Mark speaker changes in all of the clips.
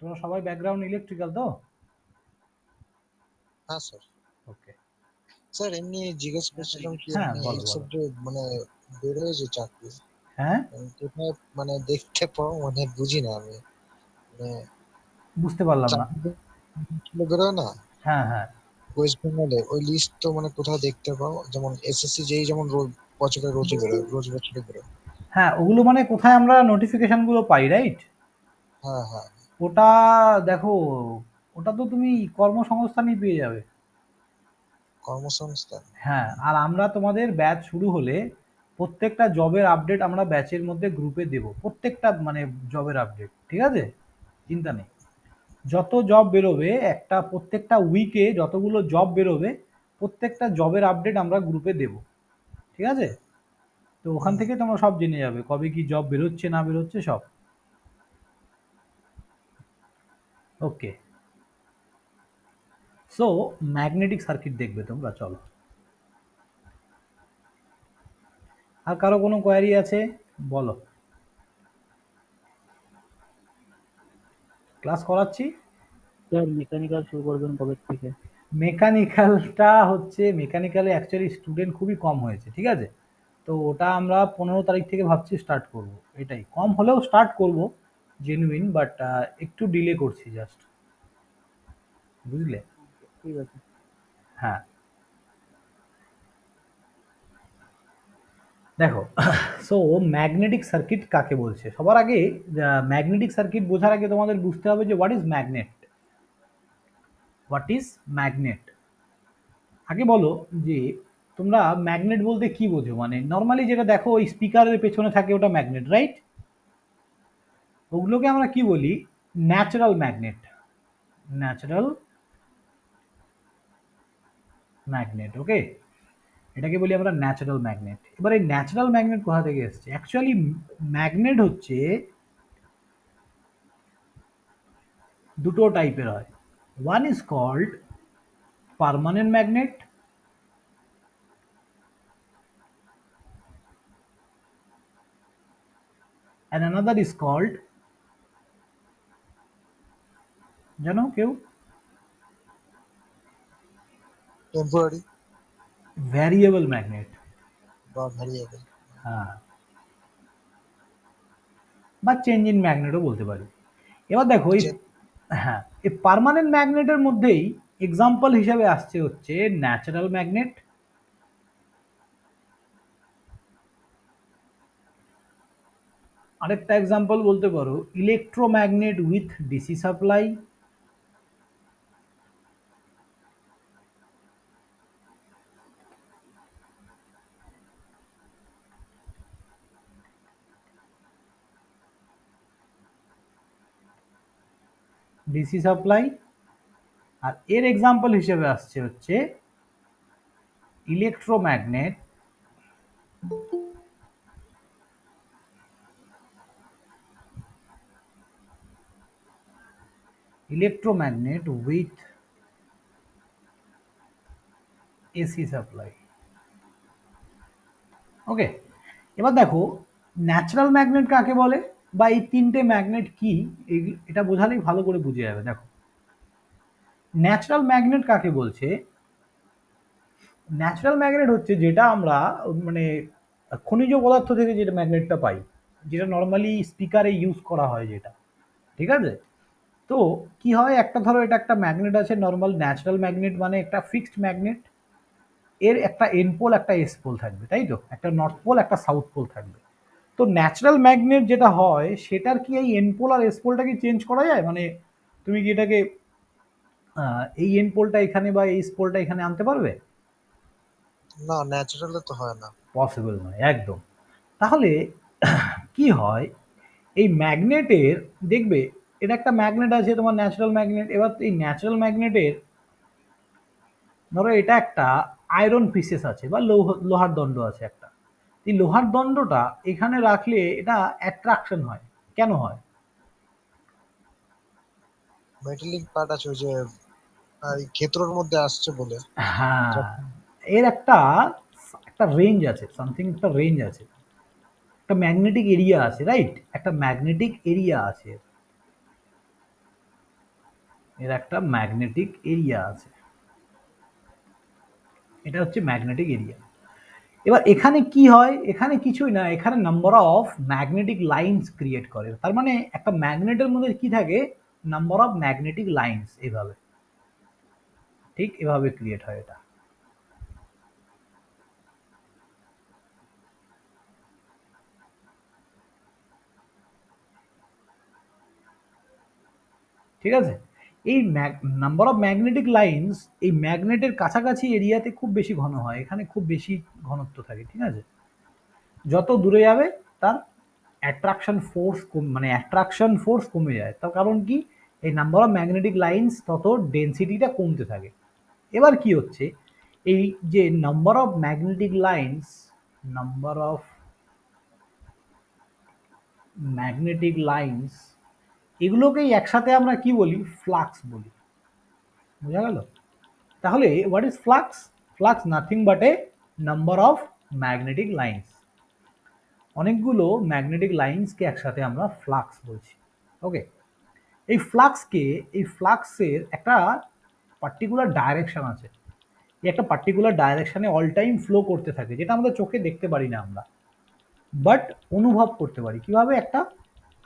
Speaker 1: তোমরা সবাই background electrical তো?
Speaker 2: হ্যাঁ স্যার।
Speaker 1: ওকে।
Speaker 2: স্যার এমনি জিজ্ঞেস করছিলাম কি
Speaker 1: হ্যাঁ,
Speaker 2: এমনি
Speaker 1: বলো,
Speaker 2: এইসব
Speaker 1: বলো।
Speaker 2: যে মানে বের হয়েছে চাকরি,
Speaker 1: হ্যাঁ?
Speaker 2: কোথায় মানে দেখতে পাও, মানে বুঝি না আমি, মানে
Speaker 1: বুঝতে পারলাম না।
Speaker 2: চাকরি ছিল বেরোয় না
Speaker 1: হ্যাঁ, হ্যাঁ।
Speaker 2: ওয়েস্ট বেঙ্গলে, ওই লিস্ট তো মানে কোথায় দেখতে পাও? যেমন এসএসসি যেই যেমন রোজ বছরে রোজই বেরোয়, রোজ বছরে বেরোয়।
Speaker 1: হ্যাঁ, ওগুলো মানে কোথায় আমরা নোটিফিকেশন গুলো পাই, রাইট?
Speaker 2: হ্যাঁ হ্যাঁ।
Speaker 1: ওটা দেখো, ওটা তো তুমি কর্মসংস্থানই পেয়ে যাবে।
Speaker 2: কর্মসংস্থান।
Speaker 1: হ্যাঁ, আর আমরা তোমাদের ব্যাচ শুরু হলে প্রত্যেকটা জবের আপডেট আমরা ব্যাচের মধ্যে গ্রুপে দেব। প্রত্যেকটা মানে জবের আপডেট। ঠিক আছে? চিন্তা নেই। যত জব বেরোবে একটা প্রত্যেকটা উইকে যতগুলো জব বেরোবে প্রত্যেকটা জবের আপডেট আমরা গ্রুপে দেব। ঠিক আছে? তো ওখান
Speaker 2: হুম।
Speaker 1: থেকে তোমরা সব জেনে যাবে কবে কি জব বেরোচ্ছে না বেরোচ্ছে সব। ওকে। সো ম্যাগনেটিক সার্কিট দেখবে তোমরা, চলো। আর কারো কোনো কোয়ারি আছে? বলো। ক্লাস করাচ্ছি।
Speaker 3: স্যার মেকানিক্যাল শুরু করবেন কবে থেকে?
Speaker 1: মেকানিক্যালটা হচ্ছে মেকানিক্যালে অ্যাকচুয়ালি স্টুডেন্ট খুবই কম হয়েছে, ঠিক আছে? তো ওটা আমরা 15 তারিখ থেকে ভাবছি স্টার্ট করব। এটাই, কম হলেও স্টার্ট করব জেনুইন, বাট একটু ডিলে করছি জাস্ট। বুঝলে?
Speaker 3: ঠিক আছে।
Speaker 1: হ্যাঁ। দেখো, সো ম্যাগনেটিক সার্কিট কাকে বলছে? সবার আগে ম্যাগনেটিক সার্কিট বোঝার আগে তোমাদের বুঝতে হবে যে what is magnet. What is magnet? আগে বলো যে তোমরা ম্যাগনেট বলতে কি বোঝো? মানে নর্মালি যেটা দেখো ওই স্পিকারের পেছনে থাকে ওটা ম্যাগনেট, রাইট? ওগুলোকে আমরা কি বলি? Natural magnet. Natural magnet. Okay, এটাকে বলি আমরা ন্যাচারাল ম্যাগনেট। এবার এই ন্যাচারাল ম্যাগনেট কোথা থেকে এসছে? অ্যাকচুয়ালি ম্যাগনেট হচ্ছে দুটো টাইপের হয়। One is called permanent magnet, and another is called, জানো কেউ?
Speaker 2: Temporary
Speaker 1: variable magnet.
Speaker 2: বা ভ্যারিয়েবল।
Speaker 1: হ্যাঁ, বা চেঞ্জ ইন ম্যাগনেটও বলতে পারি। এবার দেখো এই, হ্যাঁ, এই পার্মানেন্ট ম্যাগনেটের মধ্যেই এক্সাম্পল হিসেবে আসছে হচ্ছে ন্যাচারাল ম্যাগনেট, আরেকটা এক্সাম্পল বলতে পারো electromagnet with DC supply, DC supply. আর এর এক্সাম্পল হিসেবে আসছে হচ্ছে electromagnet electromagnet with AC supply. Okay, এবার দেখো ন্যাচারাল ম্যাগনেট কাকে বলে বা এই তিনটে ম্যাগনেট কি, এটা বোঝালেই ভালো করে বুঝে যাবে। দেখো, ন্যাচারাল ম্যাগনেট কাকে বলছে? ন্যাচারাল ম্যাগনেট হচ্ছে যেটা আমরা মানে খনিজ পদার্থ থেকে যেটা ম্যাগনেটটা পাই, যেটা নর্মালি স্পিকারে ইউজ করা হয় যেটা। ঠিক আছে? তো কি হয়, একটা ধরো এটা একটা ম্যাগনেট আছে, নর্মাল ন্যাচারাল ম্যাগনেট মানে একটা ফিক্সড ম্যাগনেট। এর একটা এন পোল একটা এস পোল থাকবে, তাই তো? একটা নর্থ পোল একটা সাউথ পোল থাকবে। তো ন্যাচারাল ম্যাগনেট যেটা হয় সেটার কি এই এন পোল আর এস পোলটা কি চেঞ্জ করা যায়? মানে তুমি কি এটাকে এই এন পোলটা এখানে বা এই এস পোলটা এখানে আনতে পারবে?
Speaker 2: না, ন্যাচারালে তো হয় না।
Speaker 1: পসিবল নয় একদম। তাহলে কি হয়, এই ম্যাগনেটের, দেখবে এটা একটা ম্যাগনেট আছে তোমার ন্যাচারাল ম্যাগনেট। এবার এই ন্যাচারাল ম্যাগনেটের ধরো এটা একটা আয়রন পিসেস আছে বা লোহার দণ্ড আছে একটা। এই লোহার দণ্ডটা এখানে রাখলে এটা অ্যাট্রাকশন হয়। কেন হয়?
Speaker 2: মেটালিক পার্ট আছে ওই যে এই ক্ষেত্রের মধ্যে আসছে বলে।
Speaker 1: হ্যাঁ, এর একটা একটা রেঞ্জ আছে, সামথিং একটা রেঞ্জ আছে, একটা ম্যাগনেটিক এরিয়া আছে, রাইট? একটা ম্যাগনেটিক এরিয়া আছে। এর একটা ম্যাগনেটিক এরিয়া আছে, এটা হচ্ছে ম্যাগনেটিক এরিয়া। এবার এখানে কি হয়, এখানে কিছুই না, এখানে number of magnetic lines create করে। তার মানে একটা ম্যাগনেটের মধ্যে কি থাকে, নাম্বার অফ ম্যাগনেটিক লাইন্স, এভাবে, ঠিক এভাবে ক্রিয়েট হয় এটা। ঠিক আছে, এই নাম্বার অফ ম্যাগনেটিক লাইন্স এই ম্যাগনেটের কাছাকাছি এরিয়াতে খুব বেশি ঘন হয়, এখানে খুব বেশি ঘনত্ব থাকে। ঠিক আছে, যত দূরে যাবে তার অ্যাট্রাকশন ফোর্স মানে অ্যাট্রাকশন ফোর্স কমে যায়। তার কারণ কি, এই নাম্বার অফ ম্যাগনেটিক লাইন্স তত ডেন্সিটিটা কমতে থাকে। এবার কি হচ্ছে, এই যে number of magnetic lines, number of magnetic lines, এগুলোকেই একসাথে আমরা কি বলি, ফ্লাক্স বলি। বোঝা গেল? তাহলে what is flux? Flux nothing but a number of magnetic lines. অনেকগুলো ম্যাগনেটিক লাইন্সকে একসাথে আমরা ফ্লাক্স বলছি। ওকে, এই ফ্লাক্সকে, এই ফ্লাক্সের একটা পার্টিকুলার ডাইরেকশন আছে, এই একটা পার্টিকুলার ডাইরেকশনে অল টাইম ফ্লো করতে থাকে, যেটা আমাদের চোখে দেখতে পারি না আমরা, বাট অনুভব করতে পারি। কিভাবে? একটা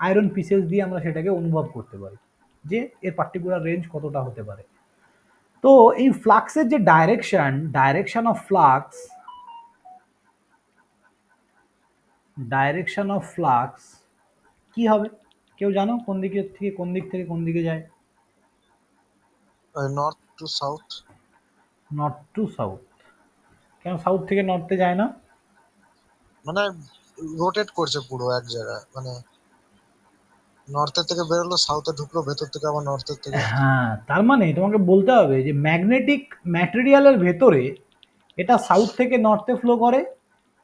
Speaker 1: আয়রন পিসেস দিয়ে আমরা সেটাকে অনুভব করতে পারি যে এর পার্টিকুলার রেঞ্জ কতটা হতে পারে। তো এই ফ্লাক্সের যে direction, direction of flux, direction of flux কি হবে? কেউ জানো কোন দিকে থেকে কোন দিক থেকে কোন দিকে যায়?
Speaker 2: North two south.
Speaker 1: North two south. কেন সাউথ থেকে নর্থে যায় না?
Speaker 2: মানে রোটেট করছে পুরো এক জায়গায়, মানে নর্থের থেকে বেরোলো, সাউথে ঢুকলো, ভেতর থেকে আবার নর্থের থেকে।
Speaker 1: হ্যাঁ, তার মানে তোমাকে বলতে হবে যে ম্যাগনেটিক ম্যাটেরিয়ালের ভেতরে এটা সাউথ থেকে নর্থে ফ্লো করে,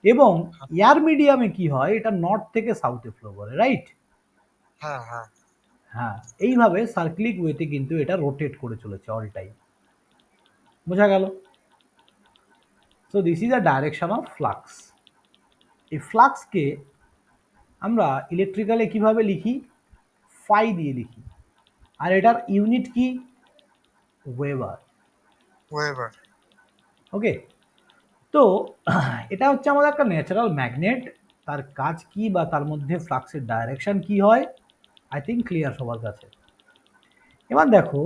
Speaker 1: এবং এয়ার মিডিয়ামে কি হয়, এটা নর্থ থেকে সাউথে ফ্লো করে, রাইট?
Speaker 2: হ্যাঁ হ্যাঁ।
Speaker 1: হ্যাঁ, এইভাবে সার্ক্লিক ওয়েতে কিন্তু এটা রোটেট করে চলেছে অল টাইম। বোঝা গেল? So this is a direction of flux. এই ফ্লাক্সকে আমরা ইলেকট্রিক্যালে কিভাবে লিখি? ফাই দিয়ে লিখি, আর এটার ইউনিট কি? ওয়েবার।
Speaker 2: ওয়েবার।
Speaker 1: ওকে, তো এটা হচ্ছে আমাদের একটা ন্যাচারাল ম্যাগনেট। তার কাজ কি বা তার মধ্যে ফ্লাক্সের ডাইরেকশন কি হয়, আই থিঙ্ক ক্লিয়ার সবার কাছে। এবার দেখো,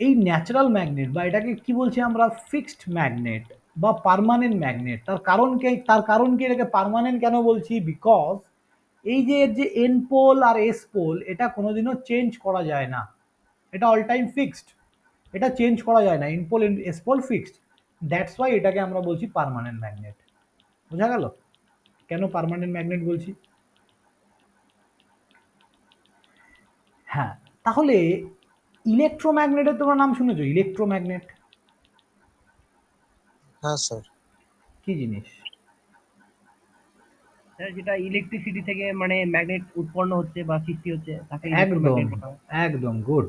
Speaker 1: এই ন্যাচারাল ম্যাগনেট বা এটাকে কি বলছি আমরা, ফিক্সড ম্যাগনেট বা পার্মানেন্ট ম্যাগনেট। তার কারণ কি এটাকে পার্মানেন্ট কেন বলছি? বিকজ এই যে এর যে এন পোল আর এস পোল, এটা কোনোদিনও চেঞ্জ করা যায় না, এটা অল টাইম ফিক্সড, এটা চেঞ্জ করা যায় না, N pole S pole fixed. That's why এটাকে আমরা বলছি পার্মানেন্ট ম্যাগনেট। বোঝা গেল কেন পার্মানেন্ট ম্যাগনেট বলছি? হ্যাঁ, তাহলে ইলেকট্রোম্যাগনেটের তোমরা নাম শুনেছো? ইলেকট্রোম্যাগনেট
Speaker 2: হ্যাঁ স্যার।
Speaker 1: কি জিনিস?
Speaker 3: স্যার, যেটা ইলেকট্রিসিটি থেকে মানে ম্যাগনেট উৎপন্ন হচ্ছে বা সৃষ্টি হচ্ছে তাকে
Speaker 1: একদম,
Speaker 3: ইলেকট্রোম্যাগনেট বলা হয়।
Speaker 1: একদম গুড।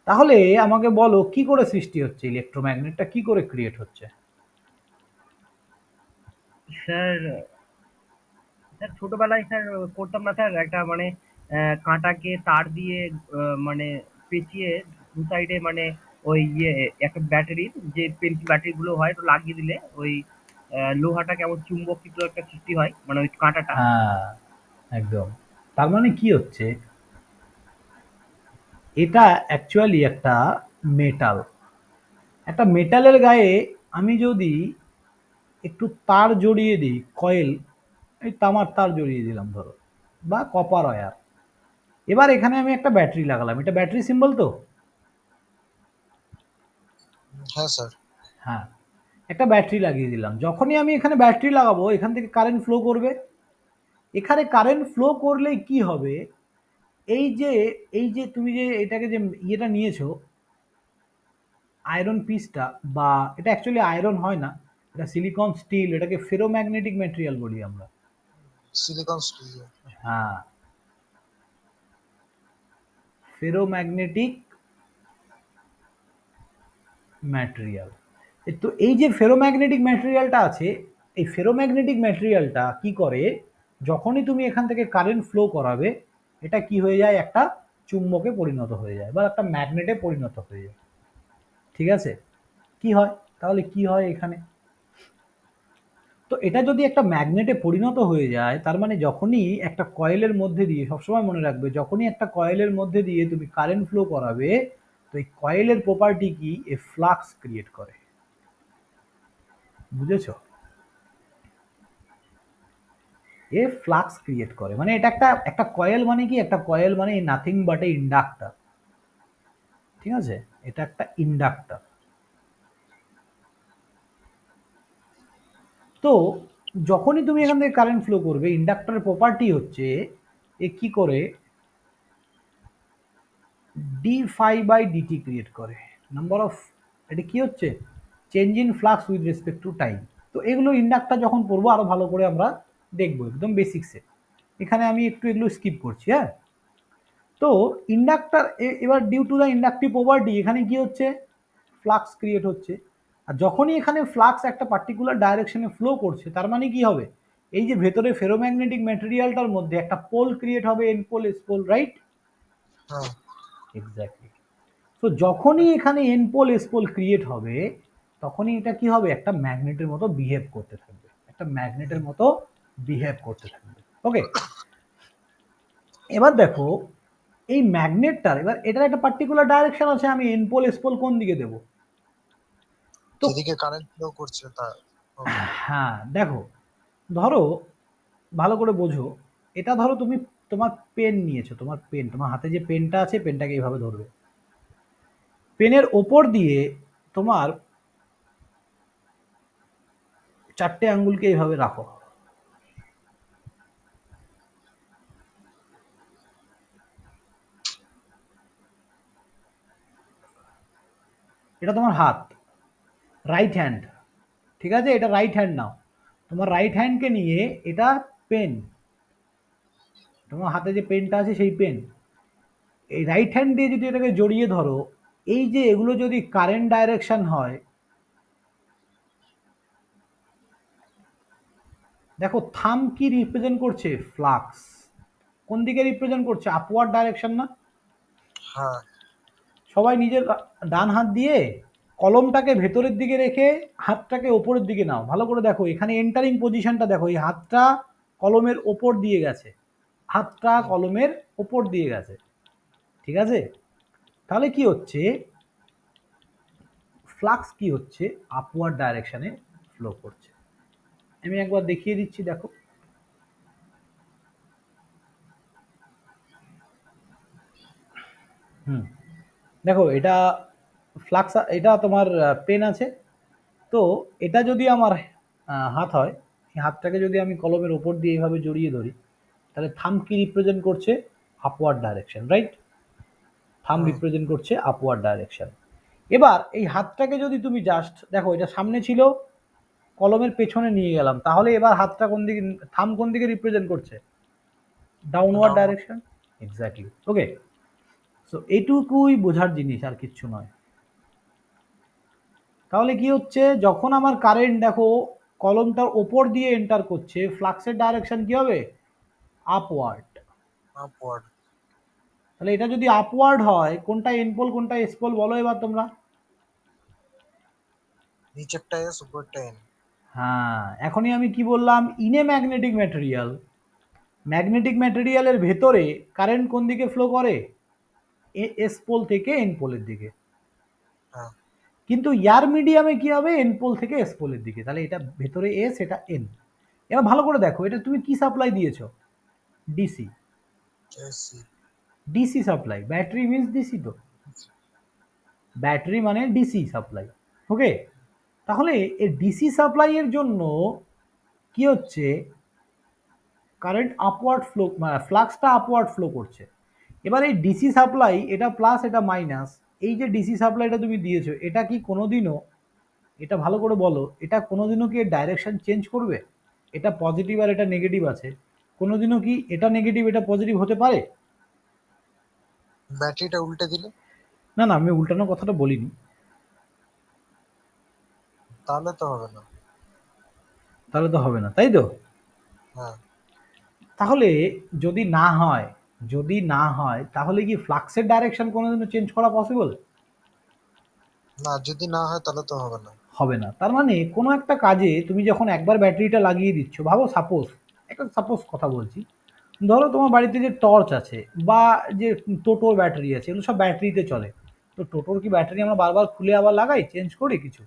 Speaker 1: তাহলে আমাকে বলো কি করে সৃষ্টি হচ্ছে, ইলেকট্রোম্যাগনেটটা কি করে ক্রিয়েট হচ্ছে?
Speaker 3: স্যার, স্যার ছোটবেলায় স্যার করতাম না স্যার, একটা মানে কাঁটাকে তার দিয়ে মানে পেঁচিয়ে দু সাইডে মানে ওই ইয়ে একটা ব্যাটারির যে পেন্সিল ব্যাটারি গুলো হয় তো লাগিয়ে দিলে ওই লোহাটা কেমন চুম্বকিত একটা সৃষ্টি হয় মানে ওই কাঁটাটা।
Speaker 1: হ্যাঁ, একদম। তার মানে কি হচ্ছে, এটা অ্যাকচুয়ালি একটা মেটাল। একটা মেটালের গায়ে আমি যদি একটু তার জড়িয়ে দিই, কয়েল, এই তামার তার জড়িয়ে দিলাম ধরো, বা কপার ওয়্যার, এবার এখানে আমি একটা ব্যাটারি লাগালাম, এটা ব্যাটারি সিম্বল তো?
Speaker 2: হ্যাঁ স্যার।
Speaker 1: হ্যাঁ, একটা ব্যাটারি লাগিয়ে দিলাম, যখনই আমি এখানে ব্যাটারি লাগাবো এখান থেকে কারেন্ট ফ্লো করবে। এখানে কারেন্ট ফ্লো করলে কি হবে, এই যে তুমি যে এটাকে যে ইয়েটা নিয়েছো, আয়রন পিসটা, বা এটা অ্যাকচুয়ালি আয়রন হয় না, এটা সিলিকন স্টিল, এটাকে ফেরোম্যাগনেটিক ম্যাটেরিয়াল বলি আমরা।
Speaker 2: Silicon steel.
Speaker 1: হ্যাঁ, ফেরোম্যাগনেটিক ম্যাটেরিয়াল। তো এই যে ফেরোম্যাগনেটিক ম্যাটেরিয়ালটা আছে, এই ফেরোম্যাগনেটিক ম্যাটেরিয়ালটা কি করে, যখনই তুমি এখান থেকে কারেন্ট ফ্লো করাবে, এটা কি হয়ে যায়, একটা চুম্বকে পরিণত হয়ে যায় বা একটা ম্যাগনেটে পরিণত হয়ে যায়। ঠিক আছে? কি হয়? তাহলে কি হয় এখানে? তো এটা যদি একটা ম্যাগনেটে পরিণত হয়ে যায়, তার মানে যখনই একটা কয়েলের মধ্যে দিয়ে, সবসময় মনে রাখবে, যখনই একটা কয়েলের মধ্যে দিয়ে তুমি কারেন্ট ফ্লো করাবে, তো এই কয়েলের প্রপার্টি কি? এ ফ্লাক্স ক্রিয়েট করে। বুঝেছো? এ ফ্লাক্স ক্রিয়েট করে, মানে এটা একটা একটা কয়েল মানে কি? একটা কয়েল মানে নাথিং বাট এ ইন্ডাক্টর। ঠিক আছে? এটা একটা ইন্ডাক্টর। তো যখনই তুমি এখান থেকে কারেন্ট ফ্লো করবে, ইন্ডাক্টরের প্রপার্টি হচ্ছে এ কি করে? D phi by dt create করে। নাম্বার অফ, এটা কি হচ্ছে? Change in flux with respect to time. তো এগুলো ইন্ডাক্টর যখন পড়বো আরো ভালো করে আমরা দেখবো, একদম বেসিক্সে। এখানে আমি একটু এগুলো স্কিপ করছি। হ্যাঁ, তো ইন্ডাক্টর, এবার due to the inductive property এখানে কি হচ্ছে? ফ্লাক্স ক্রিয়েট হচ্ছে। আর যখনই এখানে ফ্লাক্স একটা পার্টিকুলার ডাইরেকশনে ফ্লো করছে, তার মানে কি হবে? এই যে ভেতরে ফেরোম্যাগনেটিক ম্যাটেরিয়ালটার মধ্যে একটা পোল ক্রিয়েট হবে, N pole S pole, right?
Speaker 2: হ্যাঁ,
Speaker 1: এক্স্যাক্টলি। তো যখনই এখানে N pole S pole create হবে, তখনই এটা কি হবে? একটা ম্যাগনেটের মতো বিহেভ করতে থাকবে, একটা ম্যাগনেটের মতো বিহেভ করতে থাকবে। ওকে, এবার দেখো এই ম্যাগনেটটার, এবার এটার একটা পার্টিকুলার ডাইরেকশন আছে, আমি এন পোল এস পোল কোন দিকে দেবো? তো
Speaker 2: যেদিকে কারেন্ট ফ্লো করছে তা ওকে।
Speaker 1: হ্যাঁ, দেখো, ধরো, ভালো করে বোঝো, এটা ধরো তুমি তোমার পেন নিয়েছো, তোমার পেন, তোমার হাতে যে পেনটা আছে, পেনটাকে এইভাবে ধরবে, পেনের ওপর দিয়ে তোমার 4টে আঙ্গুলকে এইভাবে রাখো। এটা তোমার হাত, রাইট হ্যান্ড। ঠিক আছে? এটা রাইট হ্যান্ড নাও। তোমার রাইট হ্যান্ডকে নিয়ে এটা পেন, তোমার হাতে যে পেনটা আছে সেই পেন, এই রাইট হ্যান্ড দিয়ে যদি এটাকে জড়িয়ে ধরো, এই যে এগুলো যদি কারেন্ট ডাইরেকশন হয়, দেখো থাম কি রিপ্রেজেন্ট করছে? ফ্লাক্স। কোন দিকে রিপ্রেজেন্ট করছে? আপওয়ার্ড ডাইরেকশন না?
Speaker 2: হ্যাঁ,
Speaker 1: সবাই নিজের ডান হাত দিয়ে কলমটাকে ভেতরের দিকে রেখে হাতটাকে ওপরের দিকে নাও। ভালো করে দেখো, এখানে এন্টারিং পজিশনটা দেখো, এই হাতটা কলমের ওপর দিয়ে গেছে, হাতটা কলমের ওপর দিয়ে গেছে। ঠিক আছে? তাহলে কি হচ্ছে? ফ্লাক্স কি হচ্ছে? আপওয়ার্ড ডাইরেকশনে ফ্লো করছে। আমি একবার দেখিয়ে দিচ্ছি, দেখো। হুম, দেখো এটা ফ্লাক্স, এটা তোমার পেন আছে। তো এটা যদি আমার হাত হয়, এই হাতটাকে যদি আমি কলমের ওপর দিয়ে এইভাবে জড়িয়ে ধরি, তাহলে থাম কি রিপ্রেজেন্ট করছে? Upward direction, right? থাম
Speaker 2: হুম,
Speaker 1: রিপ্রেজেন্ট করছে আপওয়ার্ড ডাইরেকশন। এবার এই হাতটাকে যদি তুমি জাস্ট দেখো, এটা সামনে ছিল, কলমের পেছনে নিয়ে গেলাম, তাহলে এবার হাতটা কোন দিকে, থাম কোন দিকে রিপ্রেজেন্ট করছে? Downward
Speaker 2: down.
Speaker 1: ডাইরেকশন। এক্স্যাক্টলি। ওকে, সো এইটুকুই বোঝার জিনিস, আর কিচ্ছু নয়। তাহলে কি হচ্ছে? যখন আমার কারেন্ট দেখো কলমটার ওপর দিয়ে এন্টার করছে, ফ্লাক্সের ডাইরেকশন কি হবে? আপওয়ার্ড।
Speaker 2: আপওয়ার্ড।
Speaker 1: তাহলে এটা যদি আপওয়ার্ড হয়, কোনটা এন পোল কোনটা এস পোল বলো এবার তোমরা?
Speaker 2: নিচেরটা এস, উপরেরটা এন।
Speaker 1: হ্যাঁ, এখনই আমি কি বললাম? ইনে ম্যাগনেটিক ম্যাটেরিয়াল, ম্যাগনেটিক ম্যাটেরিয়ালের ভেতরে কারেন্ট কোন দিকে ফ্লো করে? এস পোল থেকে এন পোলের দিকে।
Speaker 2: হ্যাঁ,
Speaker 1: কিন্তু ইয়ার মিডিয়ামে কি হবে? এন পোল থেকে এস পোলের দিকে। তাহলে এটা ভেতরে এস, এটা এন। এবার ভালো করে দেখো, এটা তুমি কি সাপ্লাই দিয়েছো? DC.
Speaker 2: AC.
Speaker 1: DC supply, battery means DC, তো ব্যাটারি মানে ডিসি সাপ্লাই। ওকে, তাহলে এই ডিসি সাপ্লাই এর জন্য কি হচ্ছে? কারেন্ট আপওয়ার্ড ফ্লো, ফ্লাক্সটা আপওয়ার্ড ফ্লো করছে। এবার এই ডিসি সাপ্লাই, এটা প্লাস এটা মাইনাস, এই যে ডিসি সাপ্লাইটা তুমি দিয়েছো, এটা কি কোনোদিনও, এটা ভালো করে বলো, এটা কোনোদিনও কি ডাইরেকশন চেঞ্জ করবে? এটা পজিটিভ আর এটা নেগেটিভ আছে, কোনোদিনও কি এটা নেগেটিভ এটা পজিটিভ হতে পারে?
Speaker 2: ব্যাটারিটা উল্টে দিলে
Speaker 1: না না, আমি উল্টানোর কথাটা বলিনি।
Speaker 2: তাহলে তো হবে না।
Speaker 1: তাহলে তো হবে না, তাই তো?
Speaker 2: হ্যাঁ,
Speaker 1: তাহলে যদি না হয়, যদি না হয় তাহলে কি ফ্লাক্সের ডাইরেকশন কোনোদিনও চেঞ্জ করা পসিবল?
Speaker 2: না, যদি না হয় তাহলে তো হবে না।
Speaker 1: হবে না। তার মানে কোনো একটা কাজে তুমি যখন একবার ব্যাটারিটা লাগিয়ে দিচ্ছ, ভাবো সাপোজ কথা বলছি, ধরো তোমার বাড়িতে যে টর্চ আছে বা যে টোটোর ব্যাটারি আছে, এগুলো সব ব্যাটারিতে চলে। তো টোটোর কি ব্যাটারি আমরা বারবার খুলে আবার লাগাই, চেঞ্জ করি কিছু?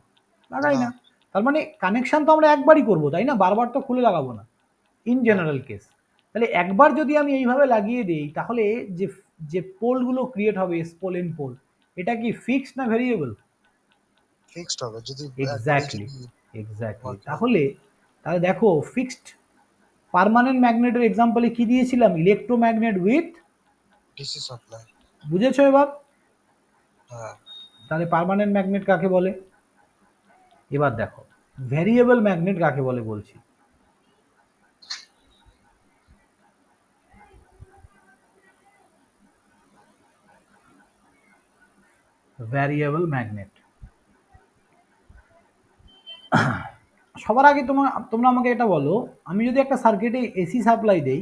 Speaker 1: লাগাই
Speaker 2: না।
Speaker 1: না। তার মানে কানেকশন তো আমরা একবারই করবো, তাই না? বারবার তো খুলে লাগাবো না, ইন
Speaker 2: হ্যাঁ,
Speaker 1: জেনারেল কেস। তাহলে একবার যদি আমি এইভাবে লাগিয়ে দিই, তাহলে যে যে পোলগুলো ক্রিয়েট হবে, এস পোল এন পোল, এটা কি ফিক্সড না ভেরিয়েবল?
Speaker 2: ফিক্সড হবে যদি একবারই
Speaker 1: এক্স্যাক্টলি,
Speaker 2: যদি
Speaker 1: এক্স্যাক্টলি।
Speaker 2: work হয়।
Speaker 1: তাহলে তাহলে দেখো, ফিক্সড পার্মানেন্ট ম্যাগনেটের এক্সাম্পলে কি দিয়েছিলাম? Electromagnet with,
Speaker 2: DC supply.
Speaker 1: বুঝেছো এবার?
Speaker 2: হ্যাঁ।
Speaker 1: তাহলে পার্মানেন্ট ম্যাগনেট কাকে বলে? এবার দেখো, ভ্যারিয়েবল ম্যাগনেট কাকে বলে বলছি। ভ্যারিয়েবল ম্যাগনেট, সবার আগে তোমরা আমাকে এটা বলো, আমি যদি একটা সার্কিটে এসি সাপ্লাই দেই,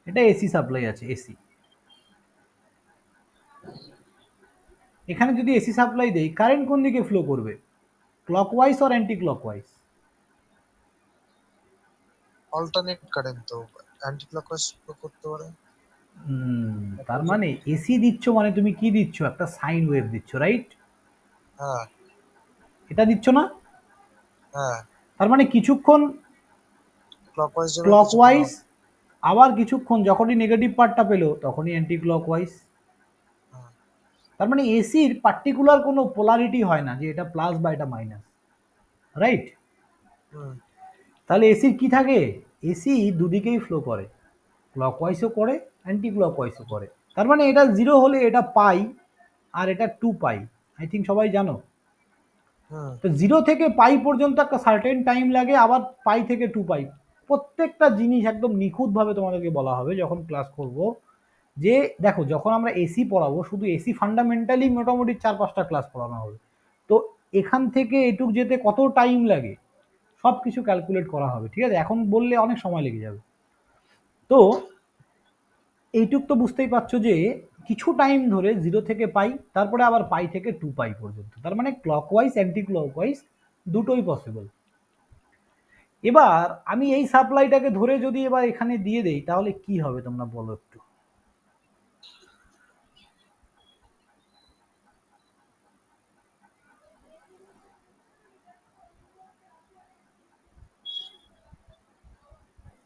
Speaker 1: এটা এসি সাপ্লাই আছে, এসি, এখানে যদি এসি সাপ্লাই দেই, কারেন্ট কোন দিকে ফ্লো করবে? Clockwise or anti clockwise?
Speaker 2: Alternate current তো অ্যান্টি ক্লকওয়াইজ করতে পারে।
Speaker 1: তার মানে এসি দিচ্ছ মানে তুমি কি দিচ্ছ? একটা সাইন ওয়েভ দিচ্ছ, রাইট?
Speaker 2: হ্যাঁ।
Speaker 1: এটা দিচ্ছ না?
Speaker 2: হ্যাঁ,
Speaker 1: তার মানে কিছুক্ষণ
Speaker 2: ক্লকওয়াইজ যাবে, কিছুক্ষণ
Speaker 1: ক্লকওয়াইজ, আবার কিছুক্ষণ যখনই নেগেটিভ পার্টটা পেলো তখনই অ্যান্টি ক্লকওয়াইজ।
Speaker 2: হ্যাঁ।
Speaker 1: তার মানে এসির পার্টিকুলার কোনো পোলারিটি হয় না যে এটা প্লাস বা এটা মাইনাস, রাইট?
Speaker 2: হুম।
Speaker 1: তাহলে এসির কি থাকে? এসি দুদিকেই ফ্লো করে, ক্লকওয়াইজও করে, অ্যান্টি ক্লকওয়াইজও করে। তার মানে এটা জিরো হলে এটা পাই, আর এটা 2 পাই, আই থিঙ্ক সবাই জানো।
Speaker 2: হুম।
Speaker 1: তো 0 থেকে পাই পর্যন্ত একটা সার্টেন টাইম লাগে, আবার পাই থেকে 2 পাই। প্রত্যেকটা জিনিস একদম নিখুঁতভাবে তোমাদেরকে বলা হবে যখন ক্লাস করব। যে দেখো, যখন আমরা এসি পড়াবো, শুধু এসি ফান্ডামেন্টালি মোটামুটি 4-5টা ক্লাস পড়ানো হবে। তো এখান থেকে এটুক যেতে কত টাইম লাগে সব কিছু ক্যালকুলেট করা হবে, ঠিক আছে? এখন বললে অনেক সময় লেগে যাবে। তো এইটুক তো বুঝতেই পারছো যে কিছু টাইম ধরে 0 থেকে পাই, তারপরে আবার পাই থেকে 2 পাই পর্যন্ত। তার মানে ক্লকওয়াইজ অ্যান্টি ক্লকওয়াইজ দুটোই পসিবল। এবার আমি এই সাপ্লাইটাকে ধরে যদি এবার এখানে দিয়ে দেই, তাহলে কি হবে তোমরা বলো একটু।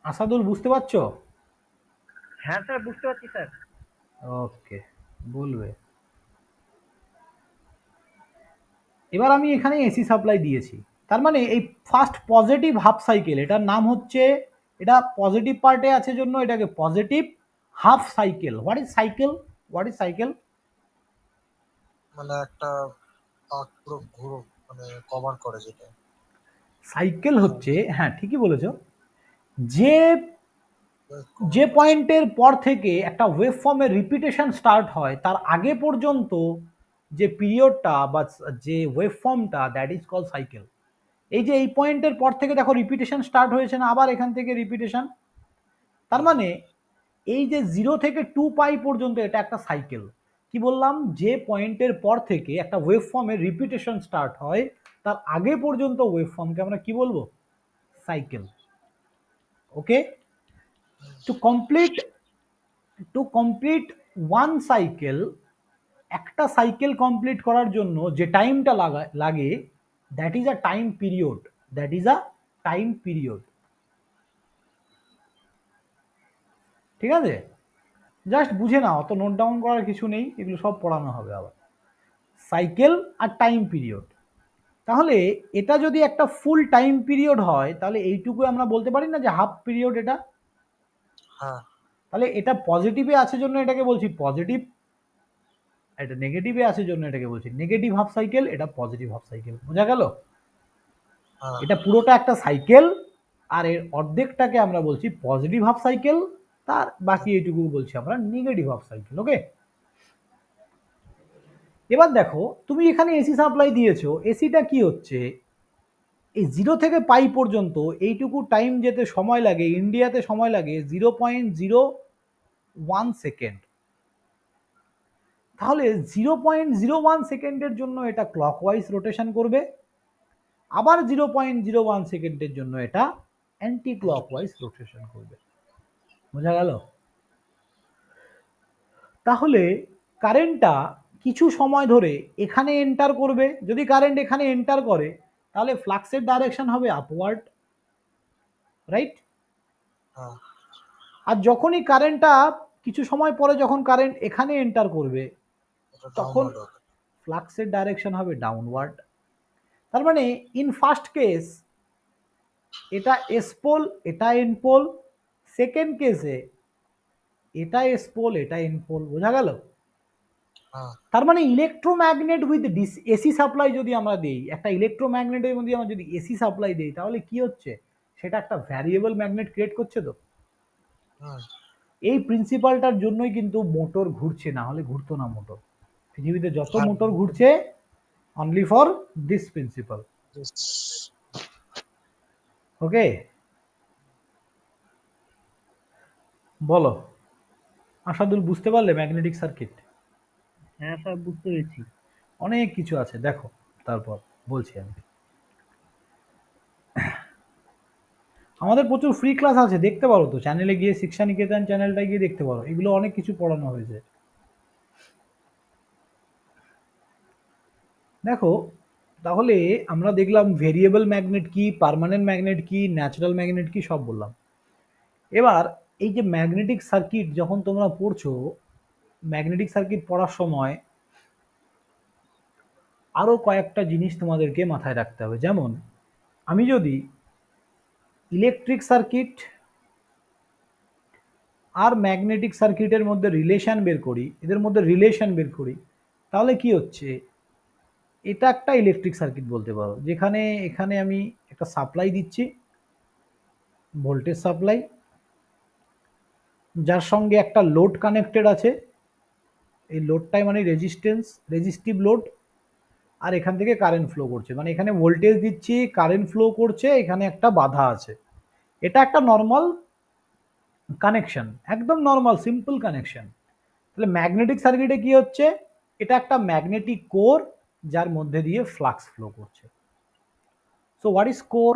Speaker 1: আসাদুল, বুঝতে পারছো?
Speaker 3: হ্যাঁ স্যার, বুঝতে পারছি স্যার।
Speaker 1: ওকে, বলবে। এবার আমি এখানে এসি সাপ্লাই দিয়েছি, তার মানে এই ফার্স্ট পজিটিভ হাফ সাইকেল, এটার নাম হচ্ছে, এটা পজিটিভ পার্টে আছে জন্য এটাকে positive half cycle. What is cycle?
Speaker 2: মানে একটা পাক পুরো ঘুরো, মানে কভার করে যেটা।
Speaker 1: সাইকেল হচ্ছে, হ্যাঁ ঠিকই বলেছো, যে
Speaker 2: কভার
Speaker 1: যে
Speaker 2: করছে।
Speaker 1: পয়েন্টের পর থেকে একটা ওয়েভ ফর্মের রিপিটেশন স্টার্ট হয়, তার আগে পর্যন্ত যে পিরিয়ডটা বা যে ওয়েভ ফর্মটা, দ্যাট ইজ কল সাইকেল। এই যে এই পয়েন্টের পর থেকে দেখো রিপিটেশন স্টার্ট হয়েছে না, আবার এখান থেকে রিপিটেশন। তার
Speaker 2: হুম।
Speaker 1: মানে এই যে 0 থেকে 2 পাই পর্যন্ত এটা একটা সাইকেল। কি বললাম? যে পয়েন্টের পর থেকে একটা ওয়েভ ফর্মের রিপিটেশন স্টার্ট হয়, তার আগে পর্যন্ত ওয়েভ ফর্মকে আমরা কি বলবো? Cycle. Okay? To complete to complete one cycle, একটা সাইকেল কমপ্লিট করার জন্য যে টাইমটা লাগে, that is a time period, that is a time period. ঠিক আছে? জাস্ট বুঝে নাও, অত নোট ডাউন করার কিছু নেই, এগুলো সব পড়ানো হবে আবার। সাইকেল আর টাইম পিরিয়ড। তাহলে এটা যদি একটা ফুল টাইম পিরিয়ড হয়, তাহলে এইটুকু আমরা বলতে পারি না যে হাফ পিরিয়ড এটা?
Speaker 2: হ্যাঁ।
Speaker 1: তাহলে এটা পজিটিভে আছে জন্য এটাকে বলছি পজিটিভ, এটা নেগেটিভে আছে জন্য এটাকে বলছি নেগেটিভ হাফ সাইকেল, এটা পজিটিভ হাফ সাইকেল। বোঝা গেল?
Speaker 2: হ্যাঁ।
Speaker 1: এটা পুরোটা একটা সাইকেল, আর এর অর্ধেকটাকে আমরা বলছি পজিটিভ হাফ সাইকেল, তার বাকি এইটুকু বলছি আমরা নেগেটিভ হাফ সাইকেল। ওকে? এবার দেখো, তুমি এখানে এসি সাপ্লাই দিয়েছো, এসিটা কি হচ্ছে? এই 0 থেকে পাই পর্যন্ত এইটুকু টাইম যেতে সময় লাগে, ইন্ডিয়াতে সময় লাগে 0.01 সেকেন্ড। তাহলে 0.01 সেকেন্ডের জন্য এটা ক্লকওয়াইজ রোটেশন করবে, আবার 0.01 সেকেন্ডের জন্য এটা অ্যান্টি ক্লকওয়াইজ রোটেশন করবে। বোঝা গেল? তাহলে কারেন্টটা কিছু সময় ধরে এখানে এন্টার করবে। যদি কারেন্ট এখানে এন্টার করে তাহলে ফ্লাক্সের ডাইরেকশন হবে আপওয়ার্ড, রাইট?
Speaker 2: হ্যাঁ
Speaker 1: আর যখনই কারেন্টটা কিছু সময় পরে যখন কারেন্ট এখানে এন্টার করবে
Speaker 2: এটা
Speaker 1: তখন
Speaker 2: ডাউনওয়ার্ড হবে।
Speaker 1: ফ্লাক্সের ডাইরেকশন হবে ডাউনওয়ার্ড। তার মানে ইন ফার্স্ট কেস এটা এস পোল, এটা এন পোল। সেকেন্ড কেসে এটা এস পোল, এটা এন পোল। বোঝা গেল?
Speaker 2: হ্যাঁ
Speaker 1: তার মানে ইলেকট্রোম্যাগনেট উইথ এসি সাপ্লাই যদি আমরা দিই, একটা ইলেকট্রোম্যাগনেটের মধ্যে আমরা যদি এসি সাপ্লাই দিই তাহলে কি হচ্ছে, সেটা একটা ভ্যারিয়েবল ম্যাগনেট ক্রিয়েট করছে। তো
Speaker 2: হুম
Speaker 1: এই প্রিন্সিপালটার জন্যই কিন্তু মোটর ঘুরছে, না হলে ঘুরতো না মোটর। পৃথিবীতে যত
Speaker 2: হ্যাঁ
Speaker 1: মোটর ঘুরছে অনলি ফর দিস প্রিন্সিপাল। ওকে, বলো আশাদুল, বুঝতে পারলে ম্যাগনেটিক সার্কিট?
Speaker 3: হ্যাঁ স্যার, বুঝতে পেরেছি।
Speaker 1: অনেক কিছু আছে, দেখো তারপর বলছি আমি। আমাদের প্রচুর ফ্রি ক্লাস আছে, দেখতে পারো তো চ্যানেলে গিয়ে, শিক্ষা নিকেতন চ্যানেলটা গিয়ে দেখতে পারো, এগুলো অনেক কিছু পড়ানো হয়েছে। দেখো, তাহলে আমরা দেখলাম ভেরিয়েবল ম্যাগনেট কি, পার্মানেন্ট ম্যাগনেট কি, ন্যাচারাল ম্যাগনেট কি, সব বললাম। এবার এই যে ম্যাগনেটিক সার্কিট যখন তোমরা পড়ছো, ম্যাগনেটিক সার্কিট পড়ার সময় আরো কয়েকটা জিনিস তোমাদেরকে মাথায় রাখতে হবে। যেমন আমি যদি ইলেকট্রিক সার্কিট আর ম্যাগনেটিক সার্কিটের মধ্যে রিলেশন বের করি, এদের মধ্যে রিলেশন বের করি, তাহলে কি হচ্ছে, এটা একটা ইলেকট্রিক সার্কিট বলতে পারো, যেখানে এখানে আমি একটা সাপ্লাই দিচ্ছি, ভোল্টেজ সাপ্লাই, যার সঙ্গে একটা লোড কানেক্টেড আছে। এই লোডটাই মানে রেজিস্ট্যান্স, রেজিস্টিভ লোড। আর এখান থেকে কারেন্ট ফ্লো করছে, মানে এখানে ভোল্টেজ দিচ্ছি, কারেন্ট ফ্লো করছে, এখানে একটা বাধা আছে। এটা একটা নর্মাল কানেকশন, একদম নর্মাল সিম্পল কানেকশন। তাহলে ম্যাগনেটিক সার্কিটে কি হচ্ছে, এটা একটা ম্যাগনেটিক কোর যার মধ্যে দিয়ে ফ্লাক্স ফ্লো করছে। So what is core?